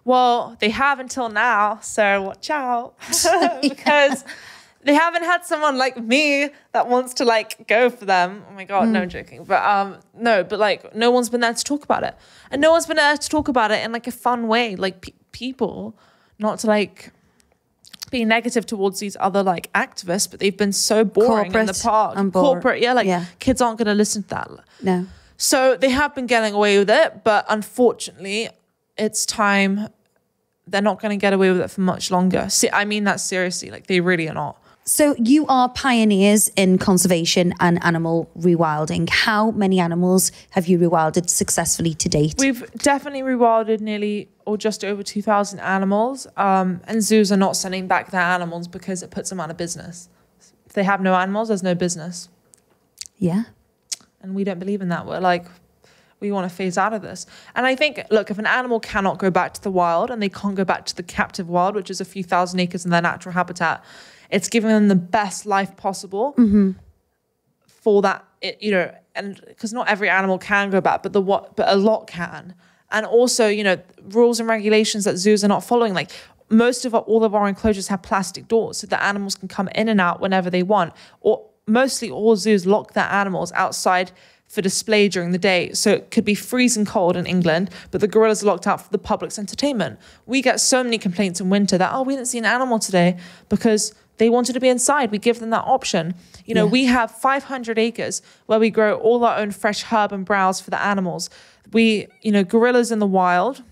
Well, they have until now, so watch out. Because they haven't had someone like me that wants to like go for them. Oh my God, no joking. But no, but like no one's been there to talk about it. And no one's been there to talk about it in like a fun way. Like people, not to like be negative towards these other like activists, but they've been so boring in the park. Corporate, kids aren't going to listen to that. No. So they have been getting away with it, but unfortunately, it's time. They're not going to get away with it for much longer. See, I mean that seriously. Like they really are not. So you are pioneers in conservation and animal rewilding. How many animals have you rewilded successfully to date? We've definitely rewilded nearly or just over 2,000 animals. And zoos are not sending back their animals because it puts them out of business. If they have no animals, there's no business. Yeah. And we don't believe in that. We're like, we want to phase out of this. And I think, look, if an animal cannot go back to the wild and they can't go back to the captive wild, which is a few thousand acres in their natural habitat, it's giving them the best life possible for that, and because not every animal can go back, but a lot can. And also, rules and regulations that zoos are not following. Like all of our enclosures have plastic doors so that animals can come in and out whenever they want. Or mostly all zoos lock their animals outside for display during the day. So it could be freezing cold in England, but the gorillas are locked out for the public's entertainment. We get so many complaints in winter that, we didn't see an animal today because they wanted to be inside. We give them that option. We have 500 acres where we grow all our own fresh herb and browse for the animals. Gorillas in the wild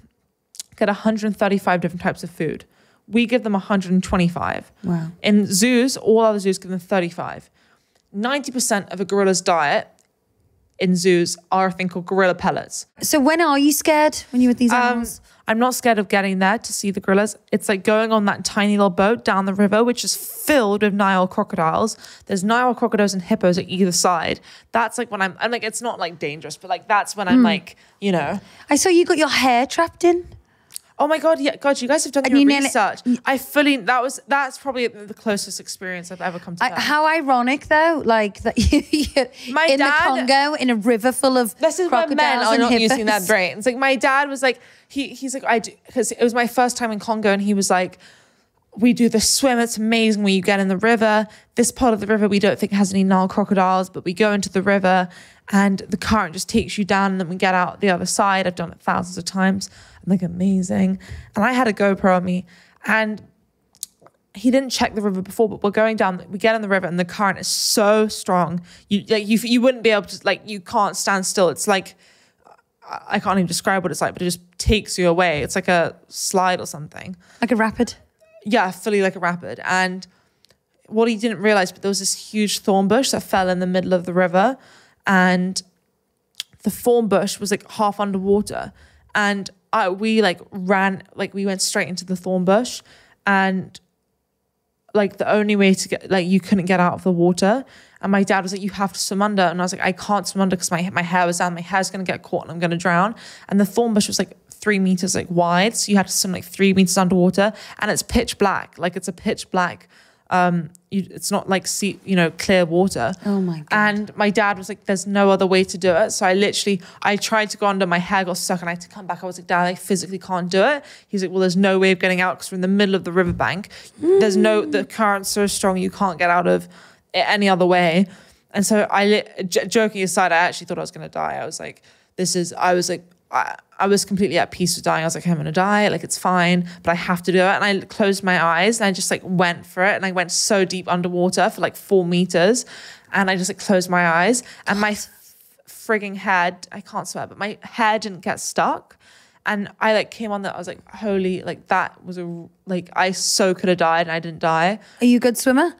get 135 different types of food. We give them 125. Wow. In zoos, all other zoos give them 35. 90% of a gorilla's diet in zoos are a thing called gorilla pellets. So when are you scared when you're with these animals? I'm not scared of getting there to see the gorillas. It's like going on that tiny little boat down the river, which is filled with Nile crocodiles. There's Nile crocodiles and hippos at either side. That's like when I'm like, it's not like dangerous, but like that's when I'm like, I saw you got your hair trapped in. Oh my God, yeah, God, you guys have done your research. That's probably the closest experience I've ever come to that. How ironic though, like that you're in the Congo in a river full of this is crocodiles where men are and not hippos. using their brains. Like my dad was like, he's like, I do, because it was my first time in Congo and he was like, we do the swim, it's amazing when you get in the river. This part of the river we don't think has any Nile crocodiles, but we go into the river and the current just takes you down and then we get out the other side. I've done it thousands of times. I'm like, amazing. And I had a GoPro on me and he didn't check the river before, but we're going down, we get in the river and the current is so strong. You wouldn't be able to, you can't stand still. It's like, I can't even describe what it's like, but it just takes you away. It's like a slide or something. Like a rapid? Yeah, fully like a rapid. And what he didn't realize, but there was this huge thorn bush that fell in the middle of the river and the thorn bush was like half underwater. And we went straight into the thorn bush and like the only way to get, you couldn't get out of the water. And my dad was like, you have to swim under. And I was like, I can't swim under because my hair was down. My hair's going to get caught and I'm going to drown. And the thorn bush was like 3 meters wide. So you had to swim 3 meters underwater and it's pitch black. It's a pitch black, it's not clear water. Oh my God. And my dad was like, there's no other way to do it. So I tried to go under, my hair got stuck and I had to come back. I was like, Dad, I physically can't do it. He's like, well, there's no way of getting out because we're in the middle of the riverbank. The current's so strong, you can't get out of it any other way. And so joking aside, I actually thought I was going to die. I was like, I was completely at peace with dying. I was like, I'm going to die. It's fine, but I have to do it. And I closed my eyes and I just went for it. And I went so deep underwater for 4 meters. And I just closed my eyes and my frigging head, I can't swear, but my hair didn't get stuck. And I came on that. I was like, holy, that was I so could have died and I didn't die. Are you a good swimmer?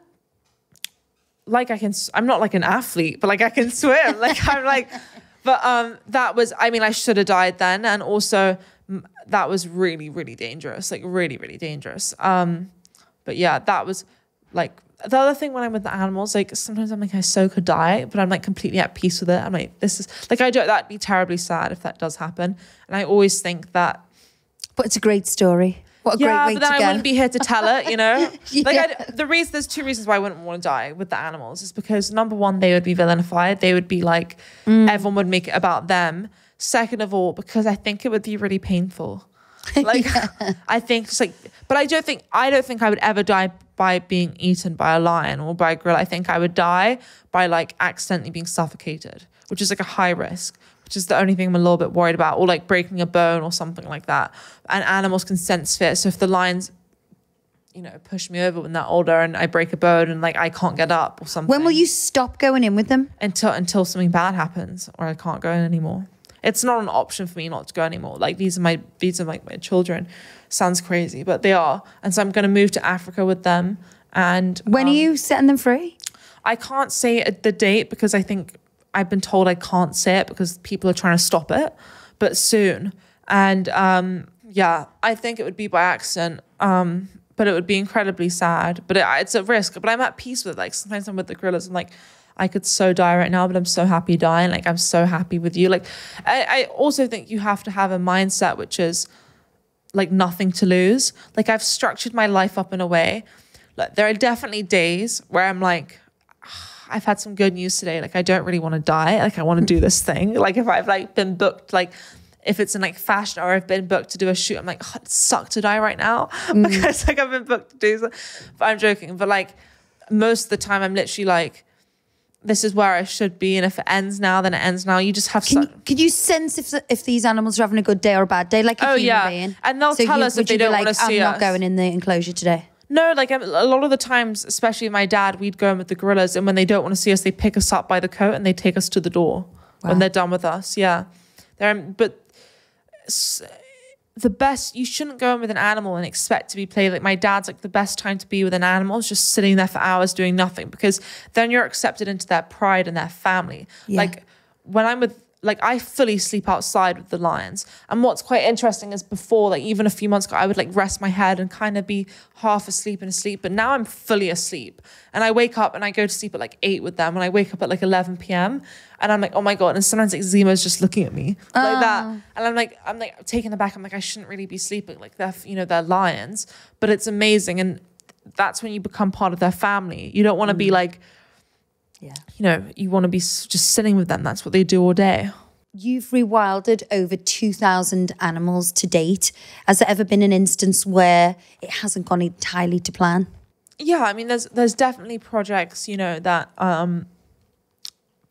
I'm not an athlete, but I can swim. But that was, I should have died then. And also that was really, really dangerous, really, really dangerous. But yeah, that was the other thing when I'm with the animals, sometimes I'm I so could die, but I'm completely at peace with it. I'm this is that'd be terribly sad if that does happen. And I always think that. But it's a great story. What a great way to go. But then I wouldn't be here to tell it, there's 2 reasons why I wouldn't want to die with the animals is because number one, they would be villainified. They would be everyone would make it about them. Second of all, because I think it would be really painful. I think but I don't think I would ever die by being eaten by a lion or by a gorilla. I think I would die by accidentally being suffocated, which is a high risk, which is the only thing I'm a little bit worried about, or breaking a bone or something like that. And animals can sense fear. So if the lions, push me over when they're older and I break a bone and I can't get up or something. When will you stop going in with them? Until something bad happens or I can't go in anymore. It's not an option for me not to go anymore. These are my children. Sounds crazy, but they are. And so I'm going to move to Africa with them And when are you setting them free? I can't say the date because I think I've been told I can't say it because people are trying to stop it, but soon. And yeah, I think it would be by accident, but it would be incredibly sad. But it's a risk. But I'm at peace with it. Like sometimes I'm with the gorillas. I'm like, I could so die right now, but I'm so happy dying. Like I'm so happy with you. Like I also think you have to have a mindset which is like nothing to lose. Like I've structured my life up in a way. Like there are definitely days where I'm like, I've had some good news today. Like I don't really want to die. Like I want to do this thing. Like if I've like been booked, like if it's in like fashion or I've been booked to do a shoot, I'm like, oh, it sucks to die right now because like I've been booked to do something. But I'm joking. But like most of the time I'm literally like, this is where I should be. And if it ends now, then it ends now. You just have Could you sense if these animals are having a good day or a bad day? Like a human being? And they'll tell us if they don't want to see us. I'm not going in the enclosure today. No, like a lot of the times, especially my dad, we'd go in with the gorillas, and when they don't want to see us, they pick us up by the coat and they take us to the door when they're done with us. Yeah, but the best, you shouldn't go in with an animal and expect to be played. Like my dad's like the best time to be with an animal is just sitting there for hours doing nothing, because then you're accepted into their pride and their family. Yeah. Like when I'm with, like I fully sleep outside with the lions. And what's quite interesting is before, like even a few months ago, I would like rest my head and kind of be half asleep and asleep. But now I'm fully asleep. And I wake up and I go to sleep at like 8 with them. And I wake up at like 11 p.m. And I'm like, oh my God. And sometimes like Zima's just looking at me like that. And I'm like taken aback. I'm like, I shouldn't really be sleeping. Like they're lions. But it's amazing. And that's when you become part of their family. You don't want to be like, you want to be just sitting with them. That's what they do all day. You've rewilded over 2,000 animals to date. Has there ever been an instance where it hasn't gone entirely to plan? Yeah, I mean, there's definitely projects, that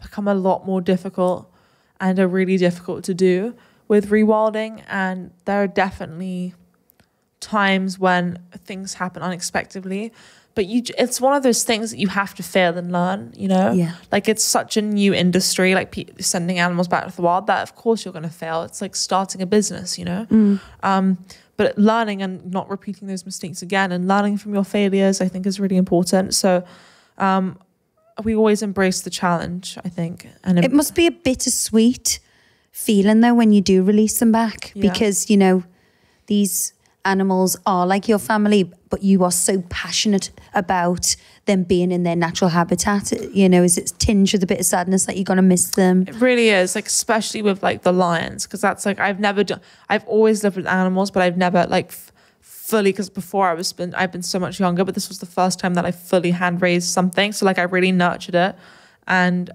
become a lot more difficult and are really difficult to do with rewilding. And there are definitely times when things happen unexpectedly. But it's one of those things that you have to fail and learn, Yeah. Like it's such a new industry, like sending animals back to the wild, that of course you're going to fail. It's like starting a business, But learning and not repeating those mistakes again and learning from your failures, I think is really important. So we always embrace the challenge, I think. And it must be a bittersweet feeling though when you do release them back, because, these animals are like your family, but you are so passionate about them being in their natural habitat. Is it tinged with a bit of sadness that you're going to miss them? It really is, like especially with like the lions, because that's like I've always lived with animals, but I've never like fully, because before I've been so much younger, but this was the first time that I fully hand raised something, so like I really nurtured it. And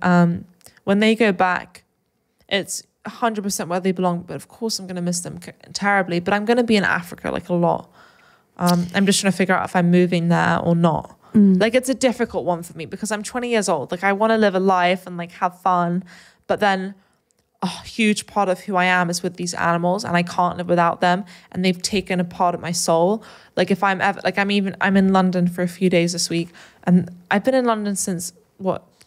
when they go back, it's 100% where they belong, but of course I'm going to miss them terribly. But I'm going to be in Africa like a lot. I'm just trying to figure out if I'm moving there or not. Like it's a difficult one for me because I'm 20 years old. Like I want to live a life and like have fun, but then a huge part of who I am is with these animals, and I can't live without them. And they've taken a part of my soul. Like if I'm ever, like I'm in London for a few days this week, and I've been in London since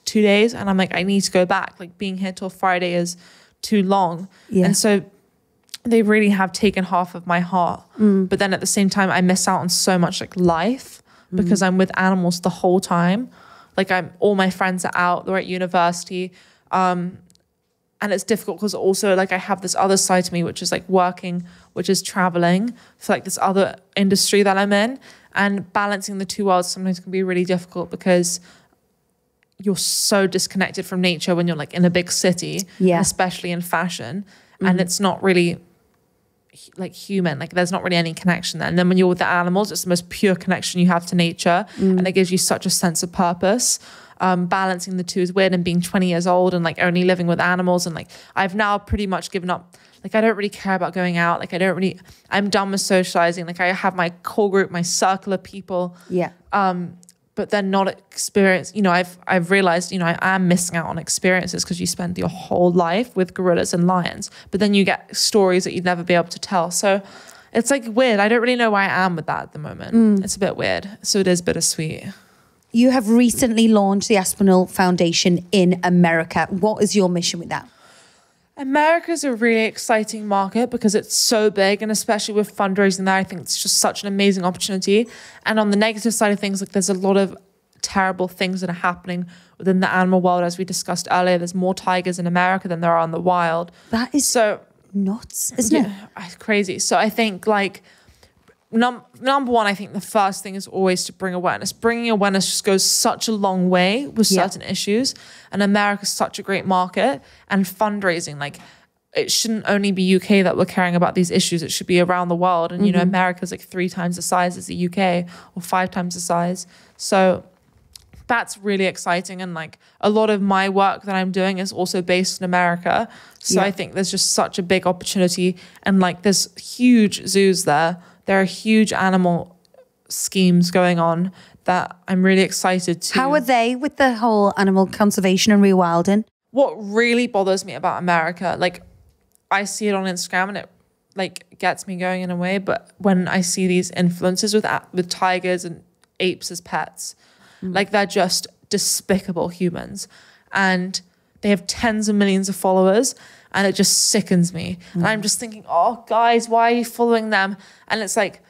2 days, and I'm like, I need to go back. Like being here till Friday is too long. And so they really have taken half of my heart. But then at the same time I miss out on so much like life because I'm with animals the whole time. Like all my friends are out, they're at university, and it's difficult because also like I have this other side to me which is like working, which is traveling for like this other industry that I'm in, and balancing the two worlds sometimes can be really difficult because you're so disconnected from nature when you're like in a big city, especially in fashion, and it's not really like human, like there's not really any connection there. And then when you're with the animals, it's the most pure connection you have to nature, and it gives you such a sense of purpose. Balancing the two is weird, and being 20 years old and like only living with animals, and like I've now pretty much given up. Like I don't really care about going out. Like I'm done with socializing. Like I have my core group, my circle of people. But then not experience, I've realized, I am missing out on experiences because you spend your whole life with gorillas and lions, but then you get stories that you'd never be able to tell. So it's like weird. I don't really know where I am with that at the moment. It's a bit weird. So it is bittersweet. You have recently launched the Aspinall Foundation in America. What is your mission with that? America's a really exciting market because it's so big, and especially with fundraising there, I think it's just such an amazing opportunity. And on the negative side of things, like there's a lot of terrible things that are happening within the animal world. As we discussed earlier, there's more tigers in America than there are in the wild. That is so nuts, isn't it? It's crazy. So I think like number one, I think the first thing is always to bring awareness. Bringing awareness just goes such a long way with certain issues. And America's such a great market. And fundraising, like it shouldn't only be UK that we're caring about these issues. It should be around the world. And, you know, America's like 3 times the size as the UK or 5 times the size. So that's really exciting. And like a lot of my work that I'm doing is also based in America. So I think there's just such a big opportunity. And like there's huge zoos there. There are huge animal schemes going on that I'm really excited to. How are they with the whole animal conservation and rewilding? What really bothers me about America, like I see it on Instagram and it like gets me going in a way, but when I see these influencers with tigers and apes as pets, like they're just despicable humans. And they have tens of millions of followers. And it just sickens me. And I'm just thinking, oh, guys, why are you following them? And it's like,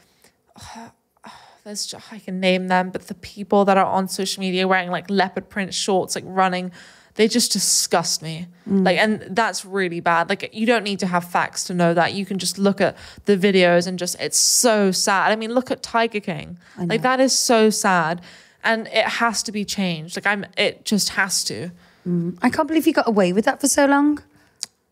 I can name them, but the people that are on social media wearing like leopard print shorts, like running, they just disgust me. Like, and that's really bad. Like, you don't need to have facts to know that. You can just look at the videos and just, it's so sad. I mean, look at Tiger King. Like, that is so sad. And it has to be changed. Like, it just has to. I can't believe you got away with that for so long.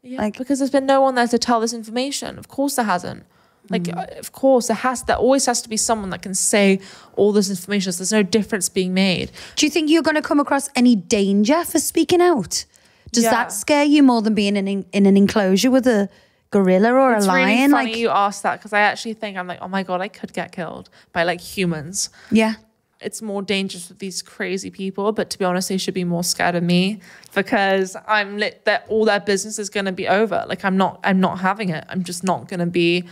Yeah, like, because there's been no one there to tell this information. Of course there hasn't. Like, of course there always has to be someone that can say all this information. So there's no difference being made. Do you think you're going to come across any danger for speaking out? Does that scare you more than being in an enclosure with a gorilla or a lion? It's really funny you asked that, because I actually think I'm like, oh my God, I could get killed by like humans. Yeah. It's more dangerous with these crazy people, but to be honest, they should be more scared of me, because I'm lit that all their business is going to be over. Like I'm not having it. I'm just not going to be.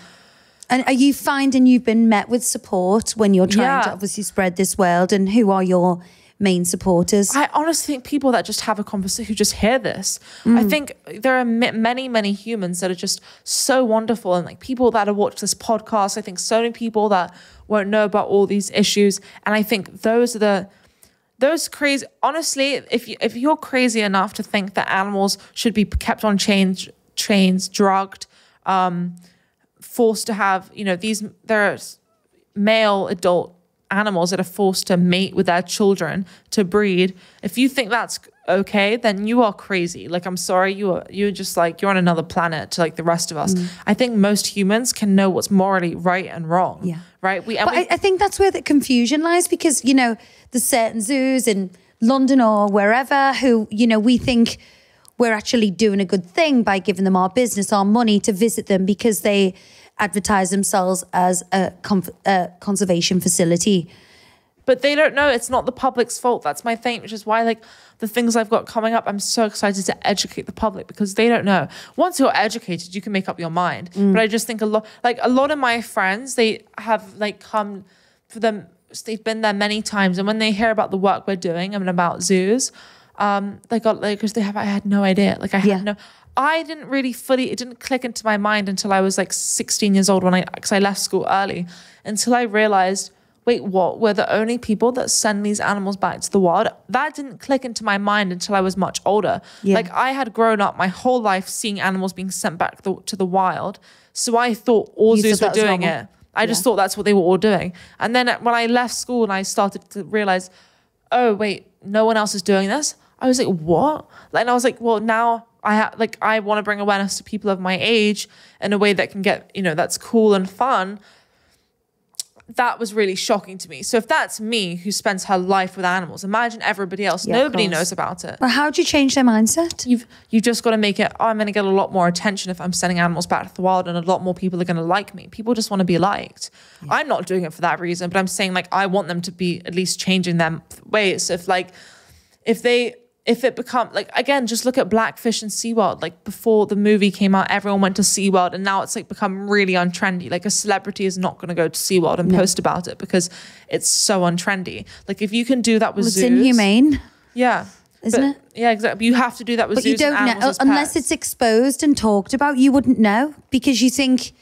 And are you finding you've been met with support when you're trying to obviously spread this world? And who are your main supporters? I honestly think people that just have a conversation, who just hear this. I think there are many humans that are just so wonderful, and like people that have watched this podcast. I think so many people that won't know about all these issues, and I think those crazy. Honestly, if you're crazy enough to think that animals should be kept on chains, drugged, forced to have, you know, there are male adult animals that are forced to mate with their children to breed. If you think that's okay, then you are crazy. Like, I'm sorry, you're just like, you're on another planet to like the rest of us. I think most humans can know what's morally right and wrong. Yeah. Right. I think that's where the confusion lies, because, you know, there's certain zoos in London or wherever who, you know, we think we're actually doing a good thing by giving them our business, our money to visit them, because they advertise themselves as a conservation facility. But they don't know. It's not the public's fault. That's my thing, which is why, like, the things I've got coming up, I'm so excited to educate the public, because they don't know. Once you're educated, you can make up your mind. But I just think a lot of my friends, they have like come for them. They've been there many times, and when they hear about the work we're doing and about zoos, they got like, because I had no idea. Like I didn't really it didn't click into my mind until I was like 16 years old, because I left school early, until I realized, wait, what? We're the only people that send these animals back to the wild? That didn't click into my mind until I was much older. Yeah. Like, I had grown up my whole life seeing animals being sent back to the wild. So I thought all zoos were doing it. I just thought that's what they were all doing. And then when I left school and I started to realize, oh, wait, no one else is doing this. I was like, what? And I was like, well, now I want to bring awareness to people of my age in a way that can get, you know, that's cool and fun. That was really shocking to me. So if that's me, who spends her life with animals, imagine everybody else. Yeah, nobody knows about it. But how do you change their mindset? You've just got to make it, I'm going to get a lot more attention if I'm sending animals back to the wild, and a lot more people are going to like me. People just want to be liked. Yeah. I'm not doing it for that reason, but I'm saying, like, I want them to be at least changing their ways. So if it becomes, like, again, just look at Blackfish and SeaWorld. Like, before the movie came out, everyone went to SeaWorld, and now it's like become really untrendy. Like, a celebrity is not going to go to SeaWorld and post about it because it's so untrendy. Like, if you can do that with zoos. It's inhumane. Yeah. isn't it? Yeah, exactly. You have to do that with But you zoos and don't know animals as unless pets. it's exposed and talked about. You wouldn't know because you think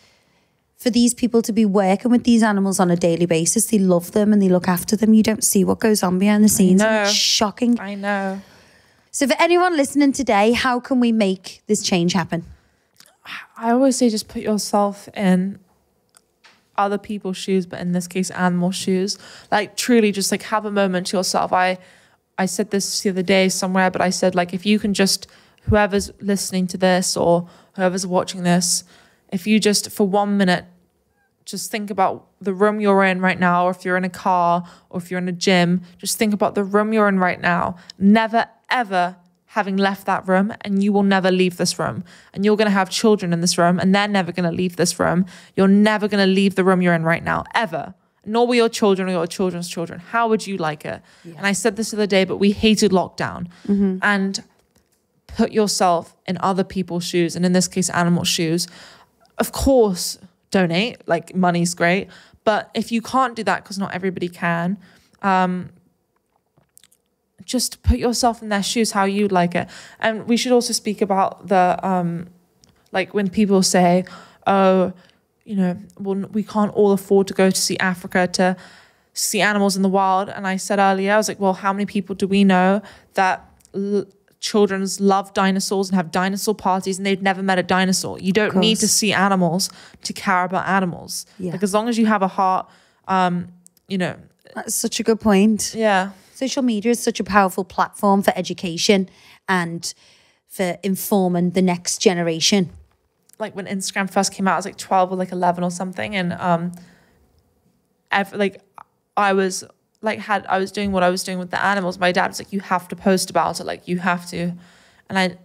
for these people to be working with these animals on a daily basis, they love them and they look after them. You don't see what goes on behind the scenes. And it's shocking. I know. So for anyone listening today, how can we make this change happen? I always say just put yourself in other people's shoes, but in this case, animal shoes. Like truly just like have a moment to yourself. I said this the other day somewhere, but I said like, if you can just, whoever's listening to this or whoever's watching this, if you just for 1 minute, just think about the room you're in right now, or if you're in a car or if you're in a gym, just think about the room you're in right now. Never, ever having left that room, and you will never leave this room. And you're going to have children in this room, and they're never going to leave this room. You're never going to leave the room you're in right now, ever. Nor will your children or your children's children. How would you like it? Yeah. And I said this the other day, but we hated lockdown. And put yourself in other people's shoes, and in this case, animal shoes. Of course, donate, like money's great. But if you can't do that, because not everybody can, just put yourself in their shoes, how you'd like it. And we should also speak about the, like when people say, oh, you know, well, we can't all afford to go to see Africa to see animals in the wild. And I said earlier, I was like, well, how many people do we know that children love dinosaurs and have dinosaur parties and they've never met a dinosaur? You don't need to see animals to care about animals. Yeah. Like as long as you have a heart, you know. That's such a good point. Yeah. Social media is such a powerful platform for education and for informing the next generation. Like when Instagram first came out, I was like 12 or like 11 or something. And I was doing what I was doing with the animals. My dad was like, you have to post about it. Like you have to. And I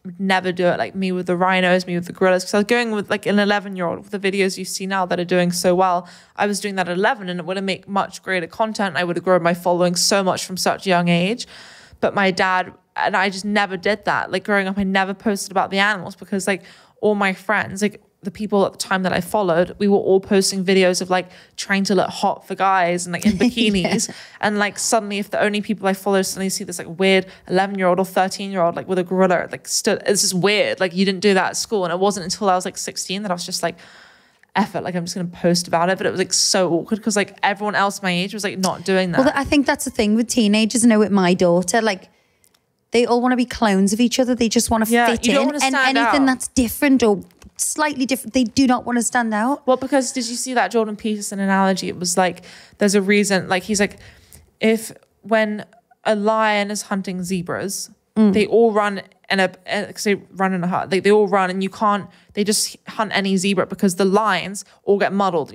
would never do it. Like me with the rhinos, me with the gorillas. Because I was going with like an 11-year-old with the videos you see now that are doing so well. I was doing that at 11 and it would have made much greater content. I would have grown my following so much from such a young age. But my dad, and I just never did that. Like growing up, I never posted about the animals because like all my friends, like the people at the time that I followed, we were all posting videos of like trying to look hot for guys and like in bikinis. Yeah. And like suddenly if the only people I follow suddenly see this like weird 11-year-old or 13-year-old like with a gorilla, like it's just weird. Like you didn't do that at school. And it wasn't until I was like 16 that I was just like, effort, like I'm just going to post about it. But it was like so awkward because like everyone else my age was like not doing that. Well, I think that's the thing with teenagers. I know with my daughter, like they all want to be clones of each other. They just want to fit in. And anything that's different or slightly different, they do not want to stand out. Well, because did you see that Jordan Peterson analogy? It was like, there's a reason, like he's like, if when a lion is hunting zebras, they all run because they run in a herd. They all run and you can't, they just hunt any zebra because the lions all get muddled.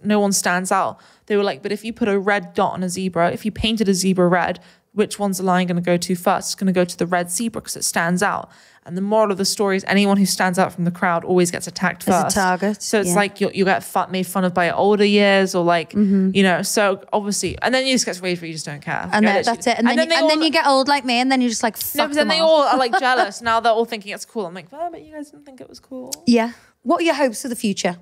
No one stands out. They were like, but if you put a red dot on a zebra, if you painted a zebra red, which one's the lion going to go to first? It's going to go to the red zebra because it stands out. And the moral of the story is anyone who stands out from the crowd always gets attacked first. As a target. So it's like you get made fun of by older years or like, you know, so obviously, and then you just get to wage where you just don't care. And that's it. And then you get old like me and then you're just like, fuck. No, but then they all are like jealous. Now they're all thinking it's cool. I'm like, well, but you guys didn't think it was cool. Yeah. What are your hopes for the future?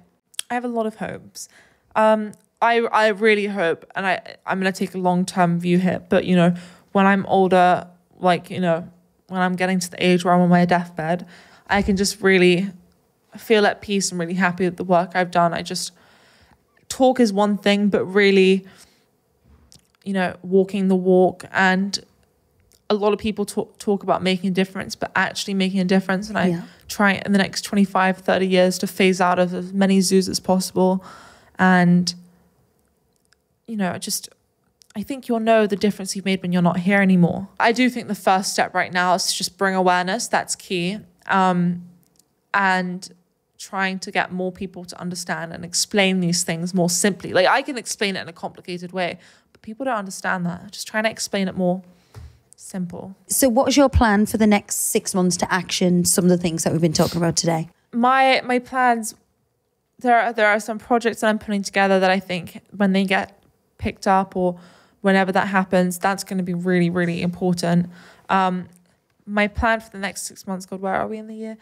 I have a lot of hopes. I really hope, and I'm going to take a long-term view here, but you know, when I'm older, like, you know, when I'm getting to the age where I'm on my deathbed, I can just really feel at peace and really happy with the work I've done. Talk is one thing, but really, you know, walking the walk. And a lot of people talk about making a difference, but actually making a difference. And I try in the next 25, 30 years to phase out of as many zoos as possible. And, you know, I think you'll know the difference you've made when you're not here anymore. I do think the first step right now is to just bring awareness. That's key. And trying to get more people to understand and explain these things more simply. Like I can explain it in a complicated way, but people don't understand that. Just trying to explain it more simple. So what is your plan for the next 6 months to action some of the things that we've been talking about today? My plans, there are some projects that I'm putting together that I think when they get picked up or whenever that happens, that's going to be really, really important. My plan for the next 6 months, God, where are we in the year?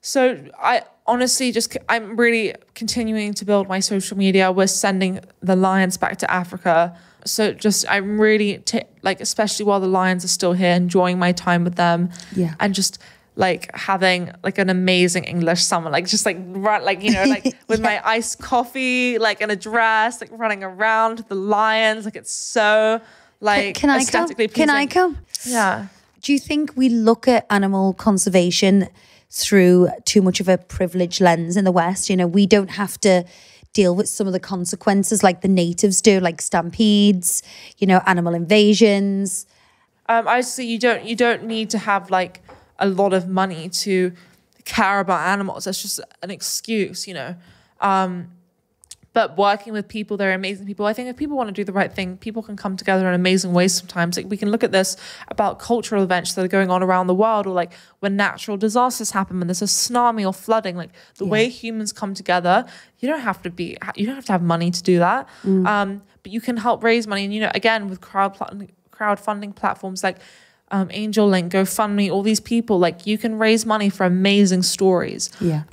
So I honestly I'm really continuing to build my social media. We're sending the lions back to Africa. So I'm really, especially while the lions are still here, enjoying my time with them. Yeah. And just like having like an amazing English summer, like just like run, like, you know, like with my iced coffee, like in a dress, like running around the lions. Like it's so like Can I come? aesthetically Can I pleasing. come? Yeah. Do you think we look at animal conservation through too much of a privileged lens in the West? You know, we don't have to deal with some of the consequences like the natives do, like stampedes, you know, animal invasions. I see you don't need to have like a lot of money to care about animals. That's just an excuse, you know. But working with people, they're amazing people. I think if people want to do the right thing, people can come together in amazing ways sometimes. Like we can look at this about cultural events that are going on around the world, or like when natural disasters happen, when there's a tsunami or flooding, like the way humans come together, you don't have to have money to do that. But you can help raise money. And, you know, again, with crowdfunding platforms like Angel Link, GoFundMe, all these people, like you can raise money for amazing stories. Yeah.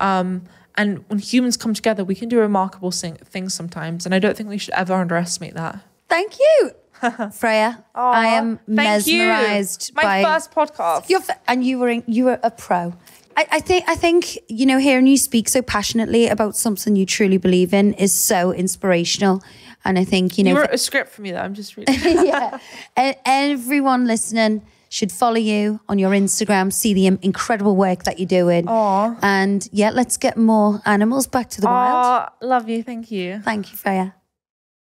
And when humans come together, we can do remarkable things sometimes. And I don't think we should ever underestimate that. Thank you, Freya. I am Thank you. mesmerized by My first podcast. And you were a pro. I think, you know, hearing you speak so passionately about something you truly believe in is so inspirational. And I think, you know, You wrote a script for me that I'm just reading. yeah. And everyone listening should follow you on your Instagram, see the incredible work that you're doing. Aww. And yeah, let's get more animals back to the wild. Love you. Thank you. Thank you, Freya.